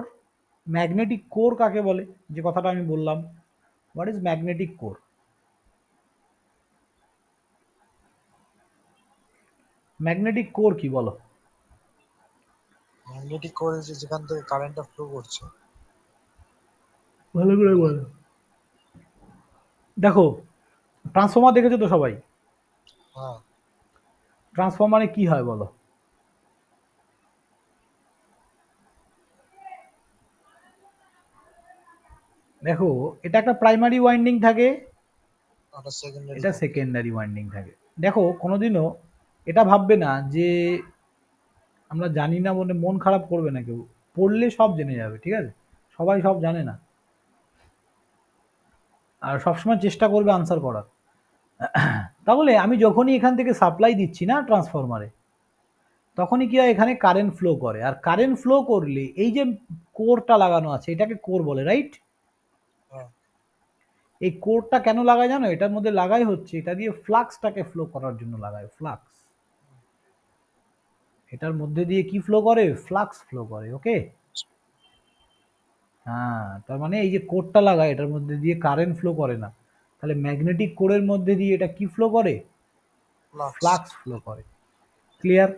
Speaker 1: Magnetic core কাকে বলে, যে কথাটা আমি বললাম, what is magnetic core? Magnetic core কি বলো?
Speaker 2: ম্যাগনেটিক কোর যেখান থেকে কারেন্টটা ফ্লো করছে।
Speaker 1: ভালো করে বলো। দেখো, ট্রান্সফর্মার দেখেছো তো সবাই?
Speaker 2: হ্যাঁ
Speaker 1: ট্রান্সফর্মারে কি হয় বলো? দেখো, এটা একটা প্রাইমারি ওয়াইন্ডিং থাকে,
Speaker 2: ওটা সেকেন্ডারি
Speaker 1: এটা
Speaker 2: থাকে।
Speaker 1: সেকেন্ডারি ওয়াইন্ডিং থাকে। দেখো, কোনোদিনও এটা ভাববে না যে আমরা জানি না বলে মন খারাপ করবে না কেউ, পড়লে সব জেনে যাবে, ঠিক আছে? সবাই সব জানে না, আর সবসময় চেষ্টা করবে আনসার করার। তাহলে আমি যখনই এখান থেকে সাপ্লাই দিচ্ছি না ট্রান্সফরমারে, তখনই কি হয়, এখানে কারেন্ট ফ্লো করে, আর কারেন্ট ফ্লো করলে এই যে কোরটা লাগানো আছে এটাকে কোর বলে, রাইট?
Speaker 2: হ্যাঁ
Speaker 1: এই কোরটা কেন লাগায় জানো? এটার মধ্যে লাগাই হচ্ছে, এটা দিয়ে ফ্লাক্সটাকে ফ্লো করার জন্য লাগায়, ফ্লাক্স। এটার মধ্যে দিয়ে কি ফ্লো করে? ফ্লাক্স ফ্লো করে। ওকে, হ্যাঁ, তার মানে এই যে কোরটা লাগায় এটার মধ্যে দিয়ে কারেন্ট ফ্লো করে না, তাহলে ম্যাগনেটিক কোরের মধ্যে দিয়ে এটা কি ফ্লো করে?
Speaker 2: ফ্লাক্স।
Speaker 1: ফ্লাক্স ফ্লো করে। ক্লিয়ার?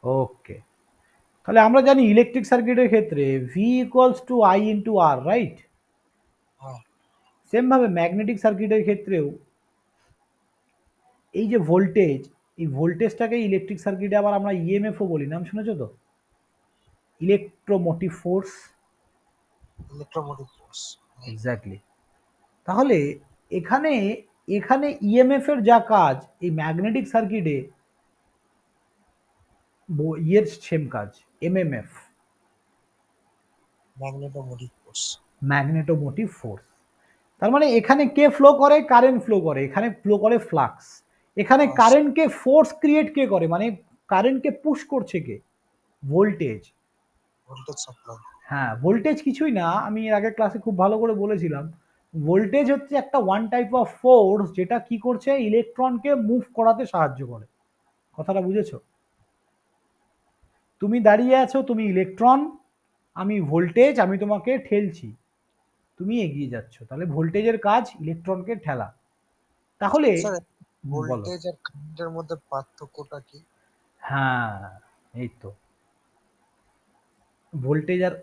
Speaker 1: ওকে, তাহলে আমরা জানি ইলেকট্রিক সার্কিটের ক্ষেত্রে V equals to I into R, right?
Speaker 2: হ্যাঁ
Speaker 1: সেম ভাবে ম্যাগনেটিক সার্কিটের ক্ষেত্রেও এই যে ভোল্টেজ, এই ভোল্টেজটাকে ইলেকট্রিক সার্কিটে আবার আমরা ইএমএফও বলি, নাম শুনেছো তো? Electromotive force.
Speaker 2: Electromotive force.
Speaker 1: Exactly. তাহলে এখানে এখানে ইএমএফ এর যা কাজ, এই ম্যাগনেটিক সার্কিটে ইয়ের সেম কাজ, MMF,
Speaker 2: magnetomotive force.
Speaker 1: Magnetomotive force. তার মানে এখানে কে ফ্লো করে? কারেন্ট ফ্লো করে, এখানে ফ্লো করে ফ্লাক্স। এখানে কারেন্টকে ফোর্স ক্রিয়েট কে করে, মানে কারেন্টকে পুশ করছে কে? ভোল্টেজ।
Speaker 2: Voltage supply.
Speaker 1: হ্যাঁ, ভোল্টেজ কিছুই না। আমি এর আগের ক্লাসে খুব ভালো করে বলেছিলাম। ভোল্টেজ হচ্ছে একটা ওয়ান টাইপ অফ ফোর্স যেটা কি করছে ইলেকট্রনকে মুভ করাতে সাহায্য করে। কথাটা বুঝেছো? তুমি দাঁড়িয়ে আছো, তুমি ইলেকট্রন, আমি ভোল্টেজ, আমি তোমাকে ঠেলছি, তুমি এগিয়ে যাচ্ছ। তাহলে ভোল্টেজের কাজ ইলেকট্রনকে ঠেলা। তাহলে
Speaker 2: স্যার,
Speaker 1: বলো।
Speaker 2: ভোল্টেজ আর কারেন্টের মধ্যে পার্থক্যটা কি?
Speaker 1: হ্যাঁ, এই তো ভোল্টেজ আর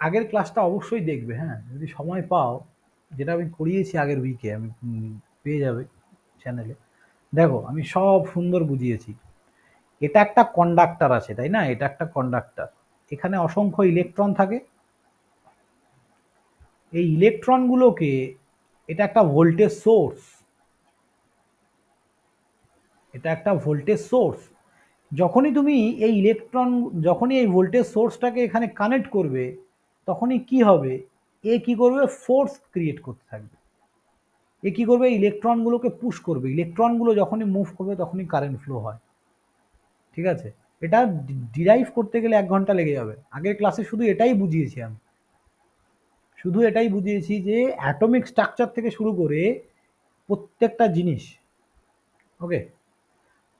Speaker 1: আগের ক্লাসটা অবশ্যই দেখবে, হ্যাঁ, যদি সময় পাও, যেটা আমি করিয়েছি আগের উইকে, আমি পেয়ে যাবে চ্যানেলে। দেখো আমি সব সুন্দর বুঝিয়েছি। এটা একটা কন্ডাক্টর আছে, তাই না? এটা একটা কন্ডাক্টর, এখানে অসংখ্য ইলেকট্রন থাকে। এই ইলেকট্রনগুলোকে, এটা একটা ভোল্টেজ সোর্স, এটা একটা ভোল্টেজ সোর্স। যখনই তুমি এই ইলেকট্রন, যখনই এই ভোল্টেজ সোর্সটাকে এখানে কানেক্ট করবে, তখনই কি হবে, এ কি করবে, ফোর্স ক্রিয়েট করতে থাকবে। এ কি করবে, ইলেকট্রনগুলোকে পুশ করবে। ইলেকট্রনগুলো যখনই মুভ করবে তখনই কারেন্ট ফ্লো হয়। ঠিক আছে? এটা ডিরাইভ করতে গেলে 1 ঘন্টা লেগে যাবে। আগের ক্লাসে শুধু এটাই বুঝিয়েছি আমি, শুধু এটাই বুঝিয়েছি যে অ্যাটমিক স্ট্রাকচার থেকে শুরু করে প্রত্যেকটা জিনিস। ওকে,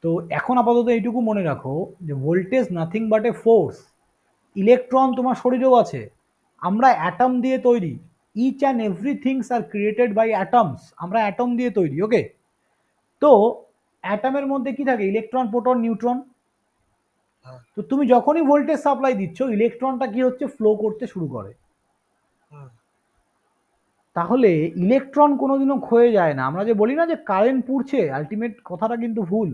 Speaker 1: তো এখন আপাতত এইটুকু মনে রাখো যে voltage nothing but a force. Electron তোমার শরীরেও আছে, আমরা অ্যাটম দিয়ে তৈরি। Each and everything's are created by atoms. আমরা অ্যাটম দিয়ে তৈরি। ওকে, তো অ্যাটমের মধ্যে কি থাকে, ইলেকট্রন, প্রোটন, নিউট্রন।
Speaker 2: হ্যাঁ।
Speaker 1: তো তুমি যখনই ভোল্টেজ সাপ্লাই দিচ্ছ, ইলেকট্রনটা কি হচ্ছে, ফ্লো করতে শুরু করে।
Speaker 2: হুম।
Speaker 1: তাহলে ইলেকট্রন কোনোদিনও ক্ষয়ে যায় না। আমরা যে বলি না যে কারেন্ট পুড়ছে, আলটিমেট কথাটা কিন্তু ভুল।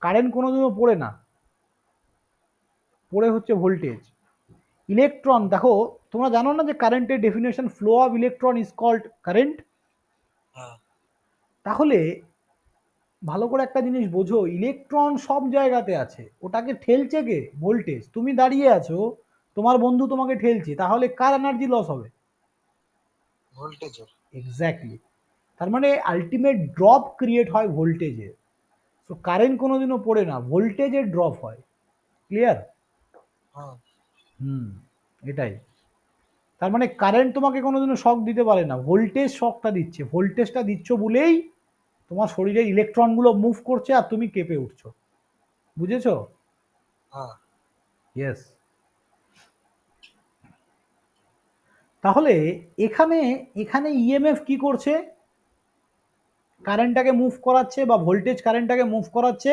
Speaker 1: কারেন্ট কোনোদিনও পড়ে না, পড়ে হচ্ছে ভোল্টেজ। ইলেকট্রন দেখো, তোমরা জানো না যে কারেন্টের definition, flow of electron is called current.
Speaker 2: হ্যাঁ।
Speaker 1: তাহলে ভালো করে একটা জিনিস বোঝো, ইলেকট্রন সব জায়গাতে আছে, ওটাকে ঠেলছে কে, ভোল্টেজ। তুমি দাঁড়িয়ে আছো, তোমার বন্ধু তোমাকে ঠেলছে, তাহলে কার এনার্জি লস হবে,
Speaker 2: ভোল্টেজের।
Speaker 1: এক্স্যাক্টলি। তার মানে আলটিমেট ড্রপ ক্রিয়েট হয় ভোল্টেজের। সো কারেন্ট কোনোদিনও পড়ে না, ভোল্টেজের ড্রপ হয়। ক্লিয়ার?
Speaker 2: হ্যাঁ।
Speaker 1: হুম, এটাই। তার মানে কারেন্ট তোমাকে কোনোদিনও শক দিতে পারে না, ভোল্টেজ শকটা দিচ্ছে। ভোল্টেজটা দিচ্ছ বলেই তোমার শরীরের ইলেকট্রনগুলো মুভ করছে আর তুমি কেঁপে উঠছো। বুঝেছো?
Speaker 2: হ্যাঁ।
Speaker 1: ইয়েস। তাহলে এখানে, এখানে ইএমএফ কি করছে, কারেন্টটাকে মুভ করাচ্ছে, বা ভোল্টেজ কারেন্টটাকে মুভ করাচ্ছে।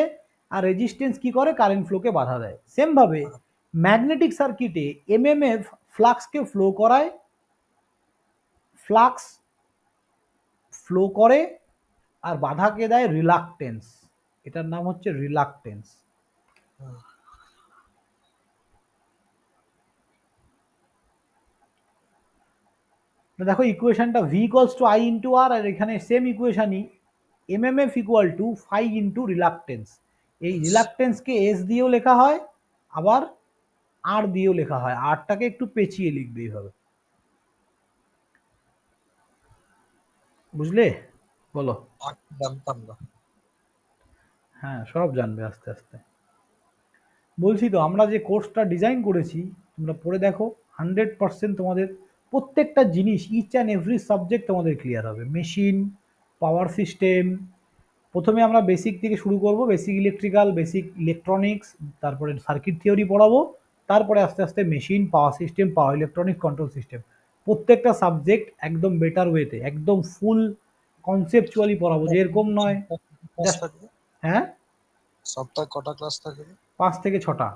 Speaker 1: আর রেজিস্ট্যান্স কি করে, কারেন্ট ফ্লোকে বাধা দেয়। সেম ভাবে ম্যাগনেটিক সার্কিটে এমএমএফ ফ্লাক্সকে ফ্লো করায়, ফ্লাক্স ফ্লো করে, আর বাধাকে দেয় রিলাকটেন্স। এটার নাম হচ্ছে রিলাকটেন্স।
Speaker 2: হুম।
Speaker 1: দেখো ইকুয়েশনটা, V equals to I into R, আর এখানে সেম ইকুয়েশনই, MMF equal to phi into reluctance. এই রিলাকটেন্সকে এস দিয়েও লেখা হয়, আবার আর দিয়েও লেখা হয়। আরটাকে একটু পেঁচিয়ে লিখবে এইভাবে। বুঝলে? বলো।
Speaker 2: জানতাম না।
Speaker 1: হ্যাঁ, সব জানবে আস্তে আস্তে। বলছি তো, আমরা যে কোর্সটা ডিজাইন করেছি, তোমরা পড়ে দেখো, 100% তোমাদের প্রত্যেকটা জিনিস, ইচ অ্যান্ড এভরি সাবজেক্ট তোমাদের ক্লিয়ার হবে। মেশিন, পাওয়ার সিস্টেম, প্রথমে আমরা বেসিক থেকে শুরু করব, বেসিক ইলেকট্রিক্যাল, বেসিক ইলেকট্রনিক্স, তারপরে সার্কিট থিওরি পড়াবো, তারপরে আস্তে আস্তে মেশিন, পাওয়ার সিস্টেম, পাওয়ার ইলেকট্রনিক, কন্ট্রোল সিস্টেম। প্রত্যেকটা সাবজেক্ট একদম বেটার ওয়েতে, একদম ফুল কনসেপচুয়ালি পড়াবো, যে এরকম নয়
Speaker 2: ক্লাস
Speaker 1: জাস্ট।
Speaker 2: থাকবে?
Speaker 1: হ্যাঁ,
Speaker 2: সপ্তাহে কটা ক্লাস থাকবে?
Speaker 1: 5 থেকে 6টা।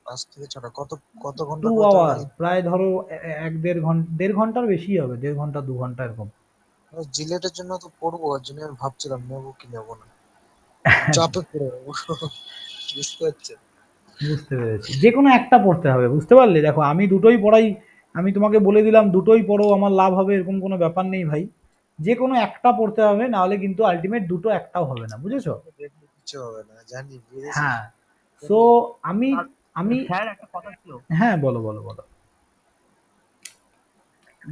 Speaker 2: 5 থেকে 6টা। কত কত ঘন্টা
Speaker 1: 2
Speaker 2: করে
Speaker 1: আওয়ার,
Speaker 2: তাহলে?
Speaker 1: প্রায় ধরো 1-1.5 ঘন্টা, 1.5 ঘন্টার বেশি হবে, 1.5 ঘন্টা 2 ঘন্টা এরকম।
Speaker 2: জিলেটের জন্য তো পড়বো, ওর জন্য আমি ভাবছিলাম নেবো কি নেবো না। চাপে পড়ে যাবো। বুঝতে পারছেন?
Speaker 1: বুঝতে পেরেছি, যে কোনো একটা পড়তে হবে, বুঝতে পারলে? দেখো আমি দুটোই পড়াই, আমি তোমাকে বলে দিলাম দুটোই পড়ো, আমার লাভ হবে এরকম কোনো ব্যাপার নেই ভাই। যে কোনো একটা পড়তে হবে, নাহলে কিন্তু আলটিমেট দুটো একটাও হবে না, বুঝেছো?
Speaker 2: দেখলে কিছু হবে না, জানি, বুঝেছি।
Speaker 1: হ্যাঁ। সো আমি,
Speaker 3: আর
Speaker 1: আমি
Speaker 3: স্যার একটা কথা ছিল,
Speaker 1: হ্যাঁ, বলো বলো বলো।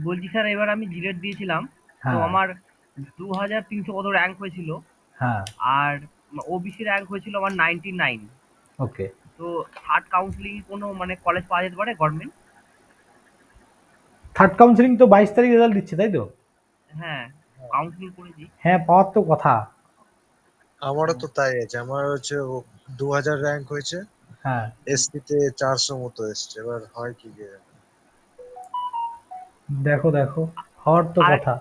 Speaker 3: বলছি স্যার এবার আমি জিলেট দিয়েছিলাম, তো
Speaker 1: হ্যাঁ,
Speaker 3: আমার 2300 কত র্যাঙ্ক হয়েছিল,
Speaker 1: হ্যাঁ,
Speaker 3: আর ওবিসি র্যাঙ্ক হয়েছিল আমার 99।
Speaker 1: ওকে।
Speaker 3: তো থার্ড কাউন্সিলিং কোনো মানে কলেজ পাওয়া যেতে পারে গভর্নমেন্ট?
Speaker 1: থার্ড কাউন্সিলিং তো 22 তারিখ রেজাল্ট দিচ্ছে, তাই তো?
Speaker 3: হ্যাঁ, কাউন্সিলিং করেছি।
Speaker 1: হ্যাঁ, পাওয়ার তো কথা।
Speaker 2: আমারও তো তাই আছে, আমার হচ্ছে 2000 র্যাঙ্ক হয়েছে,
Speaker 1: হ্যাঁ,
Speaker 2: এসসি তে 400 মতো এসছে, এবার হয় কি গে।
Speaker 1: দেখো দেখো, হওয়ার তো
Speaker 3: আর
Speaker 1: কথা।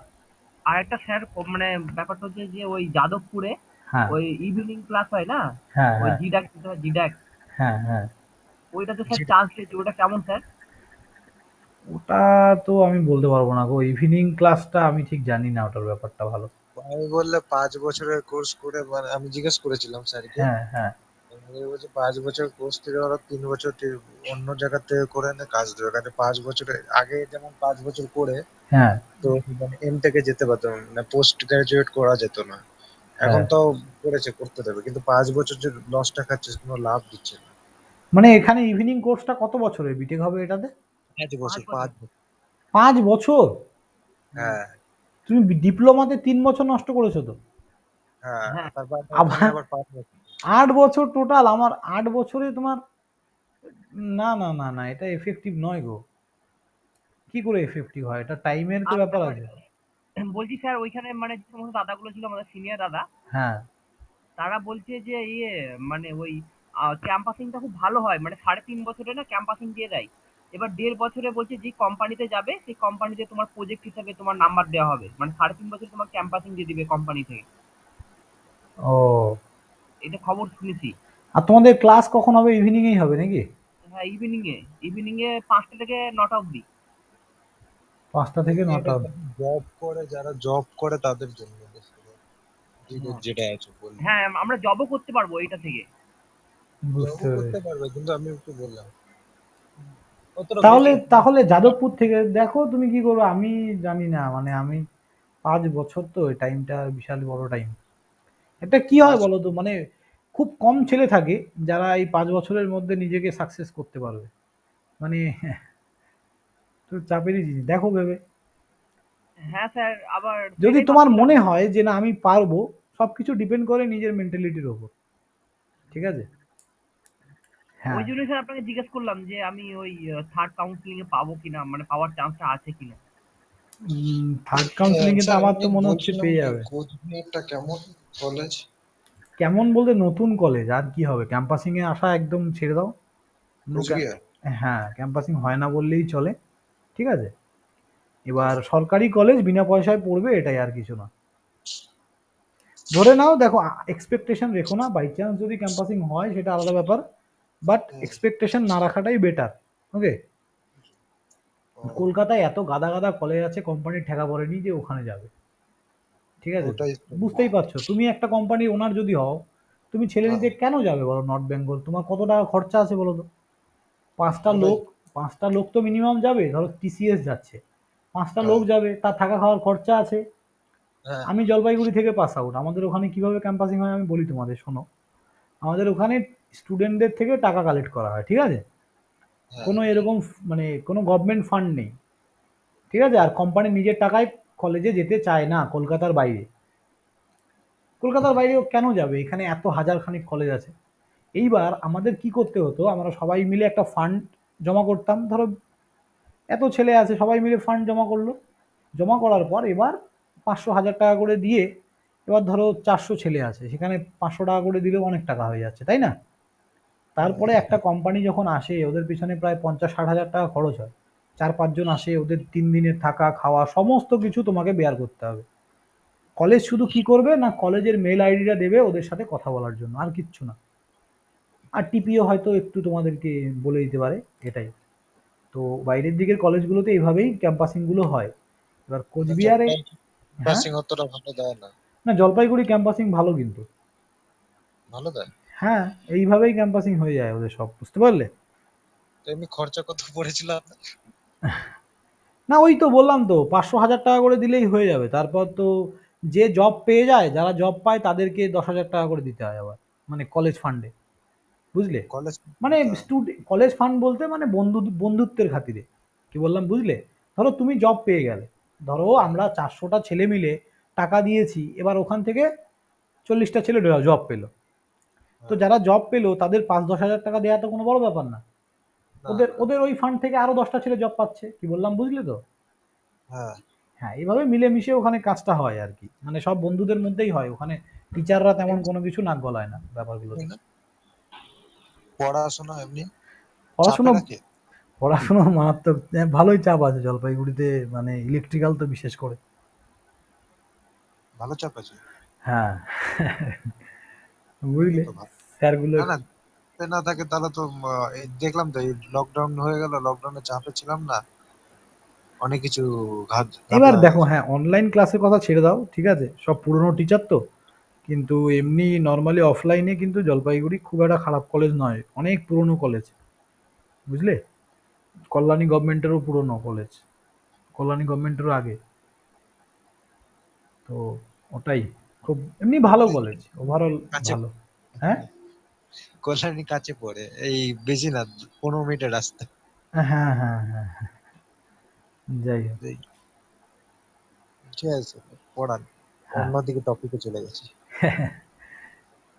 Speaker 3: আর একটা স্যার মানে ব্যাপারটা হচ্ছে যে ওই যাদবপুরে
Speaker 1: হ্যাঁ,
Speaker 3: ওই ইভিনিং ক্লাস হয় না,
Speaker 1: হ্যাঁ,
Speaker 3: ওই
Speaker 1: হ্যাঁ,
Speaker 3: জিডাক জিডাক,
Speaker 1: হ্যাঁ, হ্যাঁ।
Speaker 3: ওইটাতে স্যার
Speaker 2: যেটা
Speaker 3: চান্স পেয়েছি, ওটা কেমন স্যার?
Speaker 1: ওটা তো আমি বলতে পারবো না গো, ইভিনিং ক্লাসটা আমি ঠিক জানি না ওটার ব্যাপারটা ভালো।
Speaker 2: আমি বললে 5 বছরের কোর্স করে, মানে আমি জিজ্ঞেস করেছিলাম স্যারকে,
Speaker 1: হ্যাঁ, হ্যাঁ,
Speaker 2: বলছে 5 বছর কোর্স থেকে ওরা 3 বছর অন্য জায়গা থেকে করে এনে কাজ দেবে, কারণ 5 বছরের আগে যেমন 5 বছর করে
Speaker 1: হ্যাঁ,
Speaker 2: তো মানে এম থেকে যেতে পারতো না, পোস্ট গ্রাজুয়েট করা যেত না। এখন
Speaker 1: হ্যাঁ।
Speaker 2: তো করেছে, করতে দেবে, কিন্তু 5 বছর যে লসটা খাচ্ছে কোনো লাভ দিচ্ছে না।
Speaker 1: মানে এখানে ইভিনিং কোর্সটা কত বছরের বিটেক হবে এটাতে?
Speaker 2: 5 বছর,
Speaker 3: 5 বছর।
Speaker 2: 5 বছর।
Speaker 1: 5 বছর?
Speaker 3: হুম।
Speaker 2: হ্যাঁ,
Speaker 1: তুমি ডিপ্লোমাতে 3 বছর নষ্ট করেছো তো।
Speaker 2: হ্যাঁ,
Speaker 3: হ্যাঁ,
Speaker 2: তারপর এখানে
Speaker 1: আবার
Speaker 2: আবার 5 বছর।
Speaker 1: 8 বছর টোটাল, আমার 8 বছরে তোমার, না না না না, এটা এফেক্টিভ নয় গো। কি করে এফেক্টিভ হয়? এটা টাইমের তো
Speaker 3: আর
Speaker 1: ব্যাপার
Speaker 3: তারপর
Speaker 1: আছে।
Speaker 3: বলছি স্যার ওইখানে মানে যে সমস্ত দাদাগুলো ছিল আমাদের সিনিয়র দাদা,
Speaker 1: হ্যাঁ,
Speaker 3: তারা বলছে যে মানে ওই ক্যাম্পাসিংটা খুব ভালো হয়, মানে 3.5 বছরে না ক্যাম্পাসিং দিয়ে দেয়। এবার 1.5 বছরে বলছে যে কোম্পানিতে যাবে সেই কোম্পানিতে তোমার প্রজেক্ট হিসাবে তোমার নাম্বার দেওয়া হবে, মানে 3.5 বছর তোমার ক্যাম্পাসিং দিয়ে দিবে কোম্পানি থেকে।
Speaker 1: ও।
Speaker 3: এটা খবর শুনেছি।
Speaker 1: আর তোমাদের ক্লাস কখন হবে? ইভিনিংয়েই হবে নাকি?
Speaker 3: হ্যাঁ, ইভিনিং এ 5টা থেকে 9টা অবধি।
Speaker 1: 5টা থেকে
Speaker 2: এমনি এটা
Speaker 1: 9টা।
Speaker 2: জব করে, যারা জব করে তাদের জন্য
Speaker 3: হ্যাঁ,
Speaker 2: যেটা আছে বললাম।
Speaker 3: হ্যাঁ, আমরা জবও করতে পারবো এটা থেকে।
Speaker 1: বুঝতে
Speaker 2: জবও করতে
Speaker 1: পেরেছি।
Speaker 2: পারবে, কিন্তু আমি একটু বললাম অতটা
Speaker 1: তাহলে
Speaker 2: বেশি।
Speaker 1: তাহলে যাদবপুর থেকে দেখো তুমি কি করবে, আমি জানি না, মানে আমি 5 বছর তো এই টাইমটা বিশাল বড় টাইম। এটা কি হয়
Speaker 2: পাঁচ
Speaker 1: বলো তো, মানে খুব কম ছেলে থাকে যারা এই 5 বছরের মধ্যে নিজেকে সাকসেস করতে পারবে। মানে তো চাপেরই জিনিস, দেখো ভেবে।
Speaker 3: হ্যাঁ স্যার, আবার
Speaker 1: যদি
Speaker 3: সেটাই
Speaker 1: তোমার
Speaker 3: ভাবছিলাম।
Speaker 1: মনে হয় যে না আমি পারবো, সবকিছু ডিপেন্ড করে নিজের মেন্টালিটির ওপর। ঠিক আছে?
Speaker 3: ওই
Speaker 1: হ্যাঁ।
Speaker 3: জন্য স্যার আপনাকে জিজ্ঞেস করলাম যে আমি ওই থার্ড কাউন্সিলিং এ পাবো কিনা, মানে পাওয়ার চান্সটা আছে কিনা।
Speaker 1: থার্ড কাউন্সিলিং এ তো
Speaker 2: স্যার
Speaker 1: আমার তো
Speaker 2: এমনি
Speaker 1: মনে হচ্ছে
Speaker 2: বলছিলাম
Speaker 1: পেয়ে
Speaker 2: যে
Speaker 1: যাবে।
Speaker 2: কোচবিহারটা কেমন কলেজ?
Speaker 1: কেমন বলতে, নতুন কলেজ, আর কি হবে, ক্যাম্পাসিং এ আসা একদম ছেড়ে দাও।
Speaker 2: কোচবিহার।
Speaker 1: হ্যাঁ, ক্যাম্পাসিং হয় না বললেই চলে। ঠিক আছে? এবার সরকারি কলেজ, বিনা পয়সায় পড়বে, এটাই, আর কিছু না। ধরে নাও, দেখো, এক্সপেকটেশন রেখো না, বাই চান্স যদি ক্যাম্পাসিং হয় সেটা আলাদা ব্যাপার, বাট
Speaker 2: হুম,
Speaker 1: এক্সপেকটেশন না রাখাটাই বেটার। ওকে?
Speaker 2: ও,
Speaker 1: কলকাতায় এত গাদা গাদা কলেজ আছে, কোম্পানির ঠেকা পড়েনি যে ওখানে যাবে। ঠিক আছে তো?
Speaker 2: ওটাই তো।
Speaker 1: বুঝতেই পারছো, তুমি একটা কোম্পানির ওনার যদি হও, তুমি ছেলে
Speaker 2: হ্যাঁ,
Speaker 1: নিতে কেন যাবে বলো নর্থ বেঙ্গল? তোমার কত টাকা খরচা আছে বলো তো? পাঁচটা
Speaker 2: ওটাই।
Speaker 1: লোক, 5টা লোক তো মিনিমাম যাবে, ধরো টিসিএস যাচ্ছে, 5টা লোক
Speaker 2: হ্যাঁ,
Speaker 1: যাবে, তার থাকা খাওয়ার খরচা আছে।
Speaker 2: হ্যাঁ,
Speaker 1: আমি জলপাইগুড়ি থেকে পাস আউট, আমাদের ওখানে কিভাবে ক্যাম্পাসিং হয় আমি বলি তোমাদের, শোনো। আমাদের ওখানে স্টুডেন্টদের থেকে টাকা কালেক্ট করা হয়, ঠিক আছে?
Speaker 2: হ্যাঁ,
Speaker 1: কোনো এরকম মানে কোনো গভর্নমেন্ট ফান্ড নেই। ঠিক আছে? আর কোম্পানি নিজের টাকায় কলেজে যেতে চায় না কলকাতার বাইরে। কলকাতার বাইরেও কেন যাবে? এখানে এত হাজার খানিক কলেজ আছে। এইবার আমাদের কি করতে হতো, আমরা সবাই মিলে একটা ফান্ড জমা করতাম, ধরো এত ছেলে আছে, সবাই মিলে ফান্ড জমা করলো। জমা করার পর এবার 500 1000 টাকা করে দিয়ে, এবার ধরো 400 ছেলে আছে, সেখানে 500 টাকা করে দিলেও অনেক টাকা হয়ে যাচ্ছে, তাই না?
Speaker 2: হুম,
Speaker 1: তারপরে একটা কোম্পানি যখন আসে, ওদের পিছনে প্রায় 50 60 হাজার টাকা খরচ হয়। 4 5 জন আসে, ওদের 3 দিনের থাকা খাওয়া সমস্ত কিছু তোমাকে বেয়ার করতে হবে। কলেজ শুধু কি করবে না, কলেজের মেল আইডিটা দেবে ওদের সাথে কথা বলার জন্য, আর কিচ্ছু না। আর টিপিও হয়তো একটু তোমাদেরকে বলে দিতে পারে, এটাই। তো বাইরের দিকের কলেজগুলোতে এইভাবেই ক্যাম্পাসিং গুলো হয়। এবার
Speaker 2: মানে
Speaker 1: কোচবিহারে,
Speaker 2: জলপাই
Speaker 1: হ্যাঁ,
Speaker 2: পাসিং অতটা ভালো দেয় না।
Speaker 1: না জলপাইগুড়ি ক্যাম্পাসিং ভালো কিন্তু।
Speaker 2: ভালো দেয়।
Speaker 1: হ্যাঁ, এইভাবেই ক্যাম্পাসিং হয়ে যায় ওদের সব, বুঝতে পারলে?
Speaker 2: তো এমনি খরচা কত পড়েছিল আপনার?
Speaker 1: না ওই তো বললাম তো, 500 1000 টাকা করে দিলেই হয়ে যাবে। তারপর তো যে জব পেয়ে যায়, যারা জব পায় তাদেরকে 10 হাজার টাকা করে দিতে হয় আবার, মানে কলেজ ফান্ডে। বুঝলে?
Speaker 2: কলেজ
Speaker 1: মানে কলেজ ফান্ড বলতে মানে বন্ধুত্বের খাতিরে। কি বললাম বুঝলে? ধরো তুমি জব পেয়ে গেলে, ধরো আমরা 400টা ছেলে মিলে টাকা দিয়েছি, এবার ওখান থেকে 40টা ছেলে জব পেলো। তো
Speaker 2: হ্যাঁ,
Speaker 1: যারা জব পেলো তাদের 5-10 হাজার টাকা দেওয়া তো কোনো বড় ব্যাপার না।
Speaker 2: না
Speaker 1: ওদের
Speaker 2: না
Speaker 1: ওদের ওই ফান্ড থেকে আরো 10টা ছেলে জব পাচ্ছে, কি বললাম বুঝলে তো?
Speaker 2: হ্যাঁ
Speaker 1: হ্যাঁ, এইভাবে মিলেমিশে ওখানে কাজটা হয় আর কি, মানে সব বন্ধুদের মধ্যেই হয় ওখানে। টিচাররা তেমন
Speaker 2: এমনি
Speaker 1: কোনো কিছু নাক গলায় না ব্যাপারগুলোতে।
Speaker 2: না, পড়াশোনা এমনি চাপে
Speaker 1: পড়াশুনো
Speaker 2: রাখে।
Speaker 1: পড়াশুনো মারাত্মক, ভালোই চাপ আছে জলপাইগুড়িতে, মানে ইলেকট্রিক্যাল তো বিশেষ করে।
Speaker 2: ভালো চাপ আছে।
Speaker 1: হ্যাঁ।
Speaker 2: তাহলে
Speaker 1: বুঝলে,
Speaker 2: তো ভালো।
Speaker 1: স্যারগুলো
Speaker 2: না না, চাপে না থাকে তাহলে তো এই দেখলাম তো এই লকডাউন হয়ে গেল, লকডাউনে চাপে ছিলাম না, অনেক কিছু
Speaker 1: এবার
Speaker 2: ঘাবলা হয়ে
Speaker 1: দেখো,
Speaker 2: গেছে।
Speaker 1: হ্যাঁ অনলাইন ক্লাসের কথা ছেড়ে দাও, ঠিক আছে, সব পুরনো টিচার তো, কিন্তু এমনি নর্মালি অফলাইনে কিন্তু জলপাইগুড়ি খুব একটা খারাপ কলেজ নয়, অনেক পুরনো কলেজ, বুঝলে, কল্যাণী গভর্নমেন্টেরও পুরনো কলেজ, কল্যাণী গভর্নমেন্টেরও আগে, তো ওটাই খুব এমনি ভালো কলেজ, ওভারঅল
Speaker 2: কাছে,
Speaker 1: ভালো। হ্যাঁ,
Speaker 2: কল্যাণী কাছে পড়ে, এই বেশি না, 15 মিনিটের রাস্তা।
Speaker 1: হ্যাঁ, হ্যাঁ, হ্যাঁ, হ্যাঁ, যাই হোক।
Speaker 2: এই, ঠিক আছে, পড়ান,
Speaker 1: হ্যাঁ,
Speaker 2: অন্যদিকে টপিকে চলে গেছি।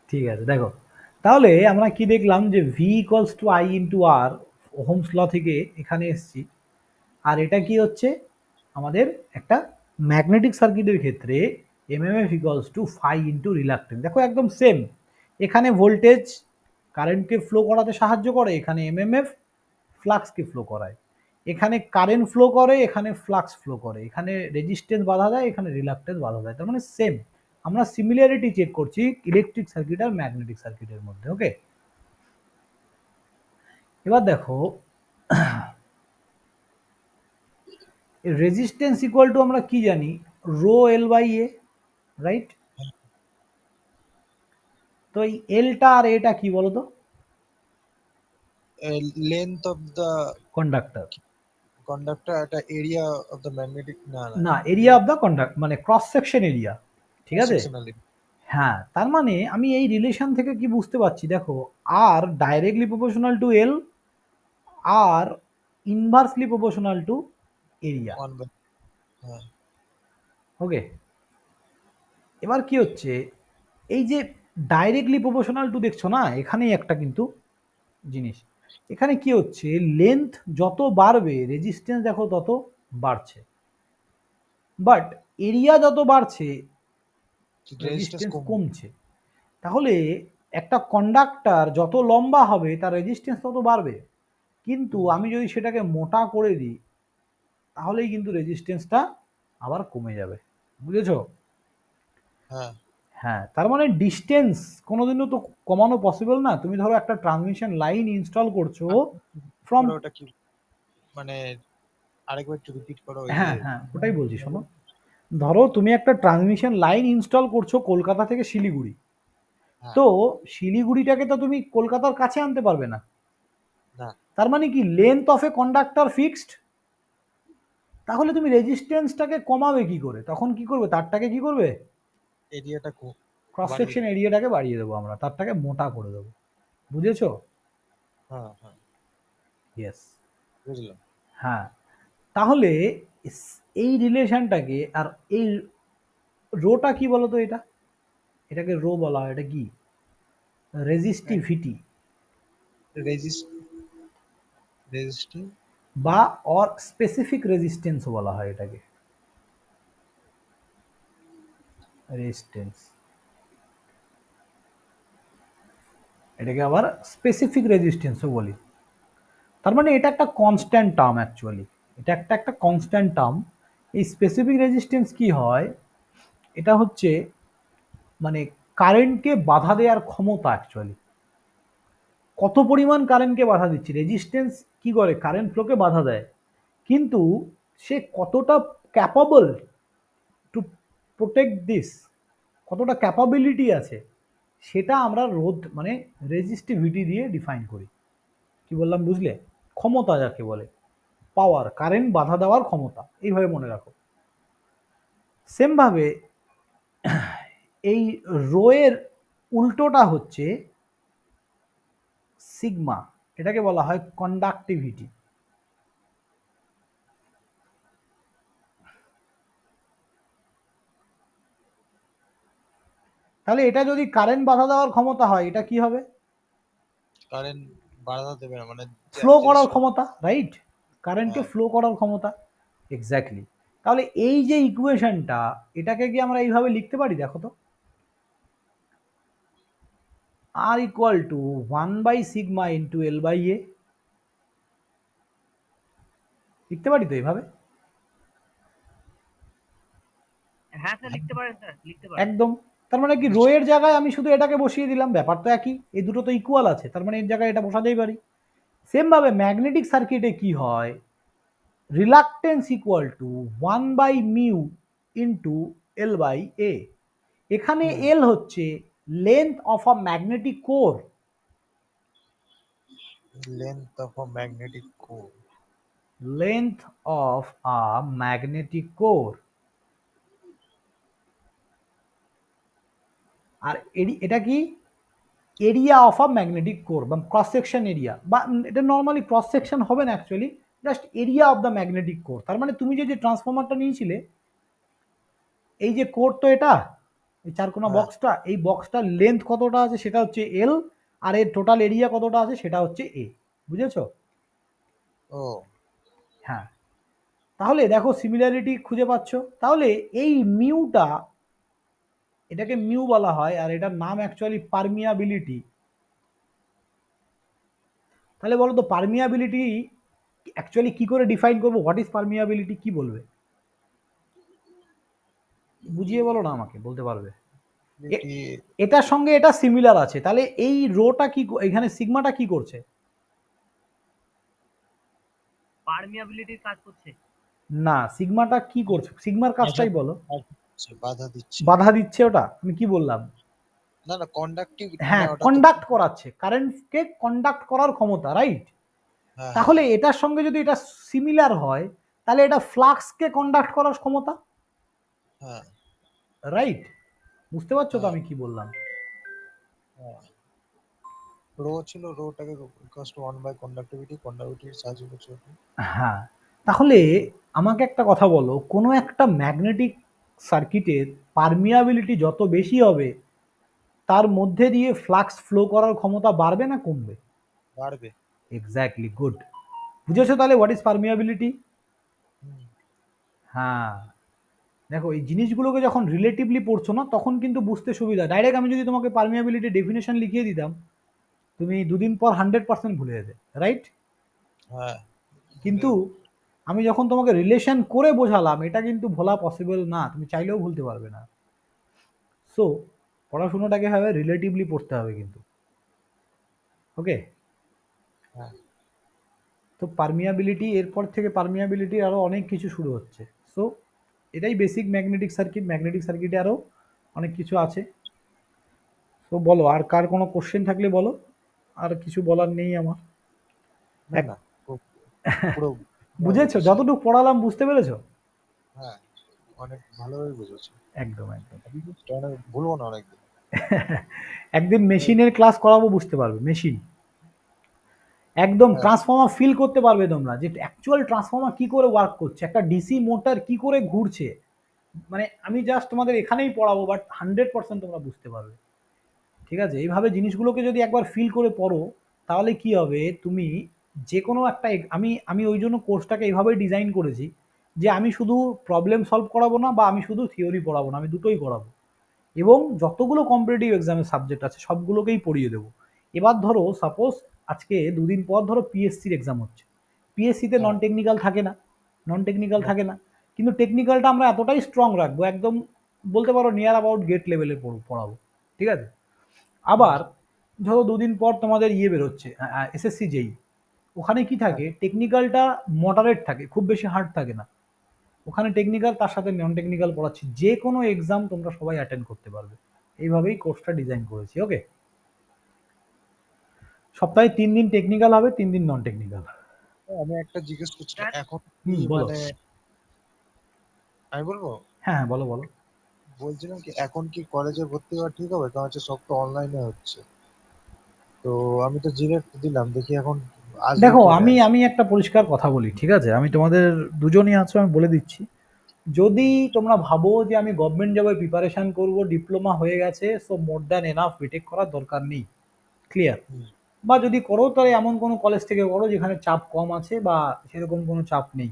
Speaker 1: ঠিক আছে, দেখো, তাহলে আমরা কি দেখলাম যে V equals to I into R, Ohm's law থেকে এখানে এসছি। আর এটা কি হচ্ছে আমাদের একটা ম্যাগনেটিক সার্কিটের ক্ষেত্রে MMF equals to phi into reluctance, দেখো একদম সেম। এখানে ভোল্টেজ কারেন্টকে ফ্লো করাতে সাহায্য করে, এখানে এমএমএফ ফ্লাক্সকে ফ্লো করায়, এখানে কারেন্ট ফ্লো করে, এখানে ফ্লাক্স ফ্লো করে, এখানে রেজিস্ট্যান্স বাধা দেয়, এখানে রিলাক্টেন্স বাধা দেয়, তার মানে সেম। আমরা সিমিলারিটি চেক করছি ইলেকট্রিক সার্কিট আর ম্যাগনেটিক সার্কিটের মধ্যে। ওকে, এবার দেখো, রেজিস্ট্যান্স ইকুয়াল টু আমরা কি জানি, rho L by A, right? তো এই এলটা আর এটা কি বলতো?
Speaker 2: Length of the
Speaker 1: conductor.
Speaker 2: Conductor, একটা এরিয়া অফ দা ম্যাগনেটিক, না না,
Speaker 1: না, এরিয়া অফ দ্য কন্ডাক্ট মানে ক্রস সেকশন এরিয়া, ঠিক আছে।
Speaker 2: সেকশনাল।
Speaker 1: হ্যাঁ, তার মানে আমি এই রিলেশন থেকে কি বুঝতে পারছি, দেখো, আর ডাইরেক্টলি প্রপোর্শনাল টু এল, আর inversely proportional to area.
Speaker 2: One by, হ্যাঁ
Speaker 1: ওকে, এবার কি হচ্ছে, এই যে ডাইরেক্টলি প্রপোর্শনাল টু দেখছো না, এখানেই একটা কিন্তু জিনিস, এখানে কি হচ্ছে, লেন্থ যত বাড়বে রেজিস্ট্যান্স দেখো তত বাড়ছে, বাট এরিয়া যত বাড়ছে
Speaker 2: রেজিস্ট্যান্স
Speaker 1: রেজিস্ট্যান্স
Speaker 2: কম।
Speaker 1: কমছে। তাহলে একটা কন্ডাক্টর যত লম্বা হবে তার রেজিস্ট্যান্স তত বাড়বে, কিন্তু
Speaker 2: হুম,
Speaker 1: আমি যদি সেটাকে মোটা করে দিই তাহলেই কিন্তু রেজিস্ট্যান্সটা আবার কমে যাবে, বুঝেছো?
Speaker 2: হ্যাঁ,
Speaker 1: হ্যাঁ, তার মানে ডিস্টেন্স কোনোদিনও তো কমানো পসিবল না। তুমি ধরো একটা ট্রান্সমিশন লাইন ইনস্টল করছো ফ্রম,
Speaker 2: ওরা ওটা কি মানে, আরেকবার একটু রিপিট করো ওই যে।
Speaker 1: হ্যাঁ, হ্যাঁ, ওটাই বলছি, শোনো, ধরো তুমি একটা ট্রান্সমিশন লাইন ইনস্টল করছো কলকাতা থেকে শিলিগুড়ি,
Speaker 2: হ্যাঁ,
Speaker 1: তো শিলিগুড়িটাকে তো তুমি কলকাতার কাছে আনতে পারবে না,
Speaker 2: না,
Speaker 1: তার মানে কি length of a conductor fixed, তাহলে তুমি রেজিস্ট্যান্সটাকে কমাবে কি করে, তখন কি করবে, তারটাকে কি করবে,
Speaker 2: এরিয়াটা
Speaker 1: ক্রস
Speaker 2: বাড়িয়ে
Speaker 1: সেকশন
Speaker 2: দেবে।
Speaker 1: এরিয়াটাকে বাড়িয়ে দেবো আমরা, তারটাকে মোটা করে দেবো, বুঝেছো?
Speaker 2: হ্যাঁ হ্যাঁ,
Speaker 1: ইয়েস।
Speaker 2: বুঝলাম।
Speaker 1: হ্যাঁ, তাহলে এই রিলেশনটাকে আর এই রোটা কি বলতো, এটা, এটাকে রো বলা হয়, এটা কি, রেজিস্টিভিটি,
Speaker 2: রেজিস্টিং।
Speaker 1: বা অর স্পেসিফিক রেজিস্ট্যান্স বলা হয় এটাকে, রেজিস্ট্যান্স, এটাকে আবার স্পেসিফিক রেজিস্ট্যান্সও বলি। তার মানে এটা একটা কনস্ট্যান্ট টার্ম অ্যাকচুয়ালি, এটা একটা কনস্ট্যান্ট টার্ম। এই স্পেসিফিক রেজিস্ট্যান্স কি হয়, এটা হচ্ছে মানে কারেন্টকে বাধা দেওয়ার ক্ষমতা অ্যাকচুয়ালি, কত পরিমাণ কারেন্টকে বাধা দিচ্ছে, রেজিস্ট্যান্স কি করে কারেন্ট ফ্লোকে বাধা দেয়, কিন্তু সে কতটা ক্যাপাবল টু প্রোটেক্ট দিস, কতটা ক্যাপাবিলিটি আছে, সেটা আমরা রোধ মানে রেজিস্টিভিটি দিয়ে ডিফাইন করি। কি বললাম বুঝলে, ক্ষমতা যাকে বলে, পাওয়ার, কারেন্ট বাধা দেওয়ার ক্ষমতা, এইভাবে মনে রাখো। সেম ভাবে এই রো এর উল্টোটা হচ্ছে সিগমা, এটাকে বলা হয় কন্ডাক্টিভিটি। তাহলে এটা যদি কারেন্ট বাধা দেওয়ার ক্ষমতা হয়, এটা কি হবে?
Speaker 2: কারেন্ট বাধা দেবে না, মানে
Speaker 1: ফ্লো করার
Speaker 2: জিনিসটা
Speaker 1: ক্ষমতা, রাইট? কারেন্টকে
Speaker 2: হ্যাঁ
Speaker 1: ফ্লো করার ক্ষমতা, এক্স্যাক্টলি। তাহলে এই যে ইকুয়েশনটা, এটাকে কি আমরা এইভাবে লিখতে পারি? দেখো তো, আর ইকুয়াল টু 1/σ ইন্টু L/A, লিখতে পারি তো এইভাবে?
Speaker 3: হ্যাঁ স্যার, লিখতে পারেন স্যার, লিখতে পারেন।
Speaker 1: একদম। তার মানে কি, রো এর জায়গায় আমি শুধু এটাকে বসিয়ে দিলাম, ব্যাপার তো একই, এই দুটো তো ইকুয়াল আছে, তার মানে এর জায়গায় এটা বসাতেই পারি। সেম ভাবে ম্যাগনেটিক সার্কিটে কি হয়, reluctance equal to 1/μ into L/A। এখানে এল হচ্ছে length of a magnetic core,
Speaker 2: length of a magnetic core.
Speaker 1: Length of a magnetic core. আর এটা কি, area of a magnetic core বা ক্রস সেকশন এরিয়া, বা এটা নর্মালি ক্রস সেকশন হবে না actually, just area of the magnetic core. তার মানে তুমি যে ট্রান্সফরমারটা নিয়েছিলে, এই যে কোর তো এটা, এই চারকোনা
Speaker 2: হ্যাঁ
Speaker 1: বক্সটা, এই বক্সটার লেন্থ কতটা আছে সেটা হচ্ছে এল, আর এর টোটাল এরিয়া কতটা আছে সেটা হচ্ছে এ। বুঝেছো?
Speaker 2: ও
Speaker 1: হ্যাঁ। তাহলে দেখো সিমিলারিটি খুঁজে পাচ্ছ। তাহলে এই মিউটা, এটাকে মিউ বলা হয়, আর এটার নাম অ্যাকচুয়ালি পারমিয়াবিলিটি। তাহলে বলো তো, পারমিয়াবিলিটি অ্যাকচুয়ালি কি করে ডিফাইন করবো? হোয়াট ইজ পারমিয়াবিলিটি, কি বলবে? বুঝিয়ে বলো না আমাকে, বলতে পারবে?
Speaker 2: এটি
Speaker 1: এটার সঙ্গে এটা সিমিলার আছে, তাহলে এই রোটা কি, এখানে সিগমাটা কি করছে?
Speaker 3: পারমিয়াবিলিটির কাজ করছে।
Speaker 1: না, সিগমাটা কি করছে? সিগমার কাজটাই বলো।
Speaker 2: বাধা দিচ্ছে।
Speaker 1: বাধা দিচ্ছে, ওটা আমি কি বললাম?
Speaker 2: না না, কন্ডাক্টিভ, মানে
Speaker 1: হ্যাঁ,
Speaker 2: ওটা তো
Speaker 1: কন্ডাক্ট করাচ্ছে, কারেন্টকে কন্ডাক্ট করার ক্ষমতা, রাইট?
Speaker 2: হ্যাঁ হ্যাঁ
Speaker 1: তাহলে এটার সঙ্গে যদি এটা সিমিলার হয়, তাহলে এটা ফ্লাক্সকে কন্ডাক্ট করার ক্ষমতা,
Speaker 2: হ্যাঁ
Speaker 1: রাইট? বুঝতে পারছো তো
Speaker 2: হ্যাঁ
Speaker 1: আমি কি বললাম?
Speaker 2: হ্যাঁ। রো ছিল, রোটাকে ইকুয়ালস টু 1 বাই কন্ডাক্টিভিটি, কন্ডাক্টিভিটির সাহায্য করছে।
Speaker 1: হ্যাঁ। তাহলে আমাকে একটা কথা বলো, কোনো একটা ম্যাগনেটিক সার্কিটের পারমিয়াবিলিটি যত বেশি হবে, তার মধ্যে দিয়ে ফ্লাক্স ফ্লো করার ক্ষমতা বাড়বে না কমবে?
Speaker 2: বাড়বে।
Speaker 1: Exactly, good. বুঝেছো তাহলে হোয়াট ইজ পারমিয়াবিলিটি?
Speaker 2: হুম,
Speaker 1: হ্যাঁ। দেখো, এই জিনিসগুলোকে যখন রিলেটিভলি পড়ছো না, তখন কিন্তু বুঝতে সুবিধা। ডাইরেক্ট আমি যদি তোমাকে পারমিয়াবিলিটি ডেফিনেশন লিখিয়ে দিতাম, তুমি দুদিন পর 100% ভুলে যেতে, রাইট?
Speaker 2: হ্যাঁ
Speaker 1: কিন্তু আমি যখন তোমাকে রিলেশন করে বোঝালাম, এটা কিন্তু ভোলা পসিবল না, তুমি চাইলেও ভুলতে পারবে না। সো পড়াশোনাটাকে হবে রিলেটিভলি পড়তে হবে কিন্তু, ওকে?
Speaker 2: হ্যাঁ
Speaker 1: তো পারমিয়াবিলিটি, এরপর থেকে পারমিয়াবিলিটি আরও অনেক কিছু শুরু হচ্ছে। সো এটাই বেসিক ম্যাগনেটিক সার্কিট। ম্যাগনেটিক সার্কিটে আরও অনেক কিছু আছে। তো বলো, আর কার কোনো কোশ্চেন থাকলে বলো, আর কিছু বলার নেই আমার।
Speaker 2: না
Speaker 1: এক-
Speaker 2: না, পুরো
Speaker 1: বুঝেছো?
Speaker 2: বুঝেছি।
Speaker 1: যতটুকু পড়ালাম বুঝতে পেরেছো?
Speaker 2: হ্যাঁ, অনেক ভালোভাবে বুঝেছি।
Speaker 1: একদম একদম।
Speaker 2: অনেক ভুলবো না অনেকদিন।
Speaker 1: একদিন মেশিনের ক্লাস করাবো, বুঝতে পারবে মেশিন, একদম
Speaker 2: হ্যাঁ
Speaker 1: ট্রান্সফর্মার ফিল করতে পারবে তোমরা, যে অ্যাকচুয়াল ট্রান্সফর্মার কি করে ওয়ার্ক করছে, একটা ডিসি মোটর কি করে ঘুরছে। মানে আমি জাস্ট তোমাদের এখানেই পড়াবো, বাট 100% তোমরা বুঝতে পারবে। ঠিক আছে? এইভাবে জিনিসগুলোকে যদি একবার ফিল করে পড়ো, তাহলে কি হবে, তুমি যে কোনো একটা আমি আমি ওই জন্য কোর্সটাকে এইভাবেই ডিজাইন করেছি, যে আমি শুধু প্রবলেম সলভ করাবো না, বা আমি শুধু থিওরি পড়াবো না, আমি দুটোই পড়াবো। এবং যতগুলো কম্পিটিটিভ এক্সামের সাবজেক্ট আছে সবগুলোকেই পড়িয়ে দেবো। এবার ধরো সাপোজ আজকে দুদিন পর ধরো পিএসসির এক্সাম হচ্ছে, পিএসসিতে
Speaker 2: হ্যাঁ
Speaker 1: নন টেকনিক্যাল থাকে না, নন টেকনিক্যাল
Speaker 2: না,
Speaker 1: থাকে না, কিন্তু টেকনিক্যালটা আমরা এতটাই স্ট্রং রাখবো, একদম বলতে পারো নিয়ার অ্যাবাউট গেট লেভেলে পড়াবো। ঠিক আছে? আবার ধরো দুদিন পর তোমাদের ইয়ে বেরোচ্ছে, এসএসসি যেই, ওখানে কি
Speaker 2: হ্যাঁ
Speaker 1: থাকে, টেকনিক্যালটা মডারেট থাকে, খুব বেশি হার্ড থাকে না। ওখানে টেকনিক্যাল, তার সাথে নন টেকনিক্যাল পড়াচ্ছি, যে কোনো এক্সাম তোমরা সবাই অ্যাটেন্ড করতে পারবে। এইভাবেই কোর্সটা ডিজাইন করেছি, ওকে? সপ্তাহে 3 দিন টেকনিক্যাল হবে, 3 দিন নন টেকনিক্যাল।
Speaker 2: আমি একটা জিজ্ঞেস করছিলাম,
Speaker 3: স্যার,
Speaker 2: এখন কি
Speaker 1: হুম, বলো।
Speaker 2: মানে আমি বলবো,
Speaker 1: হ্যাঁ হ্যাঁ, বলো বলো।
Speaker 2: বলছিলাম কি এখন কি কলেজে ভর্তি হওয়া ঠিক হবে? কারণ হচ্ছে সব তো অনলাইনে হচ্ছে। তো আমি তো জিরেট দিলাম, দেখি এখন আসবে
Speaker 1: দেখো,
Speaker 2: কি
Speaker 1: আমি
Speaker 2: রেজাল্ট।
Speaker 1: আমি একটা পরিষ্কার কথা বলি, ঠিক আছে? আমি তোমাদের দুজনই আছো, আমি বলে দিচ্ছি, যদি তোমরা ভাবো যে আমি গভর্নমেন্ট জবের প্রিপারেশন করব, ডিপ্লোমা হয়ে গেছে, so more than enough, BTech করার দরকার নেই, ক্লিয়ার।
Speaker 2: হুম,
Speaker 1: বা যদি করো তাহলে এমন কোনো কলেজ থেকে করো যেখানে চাপ কম আছে বা সেরকম কোনো চাপ নেই,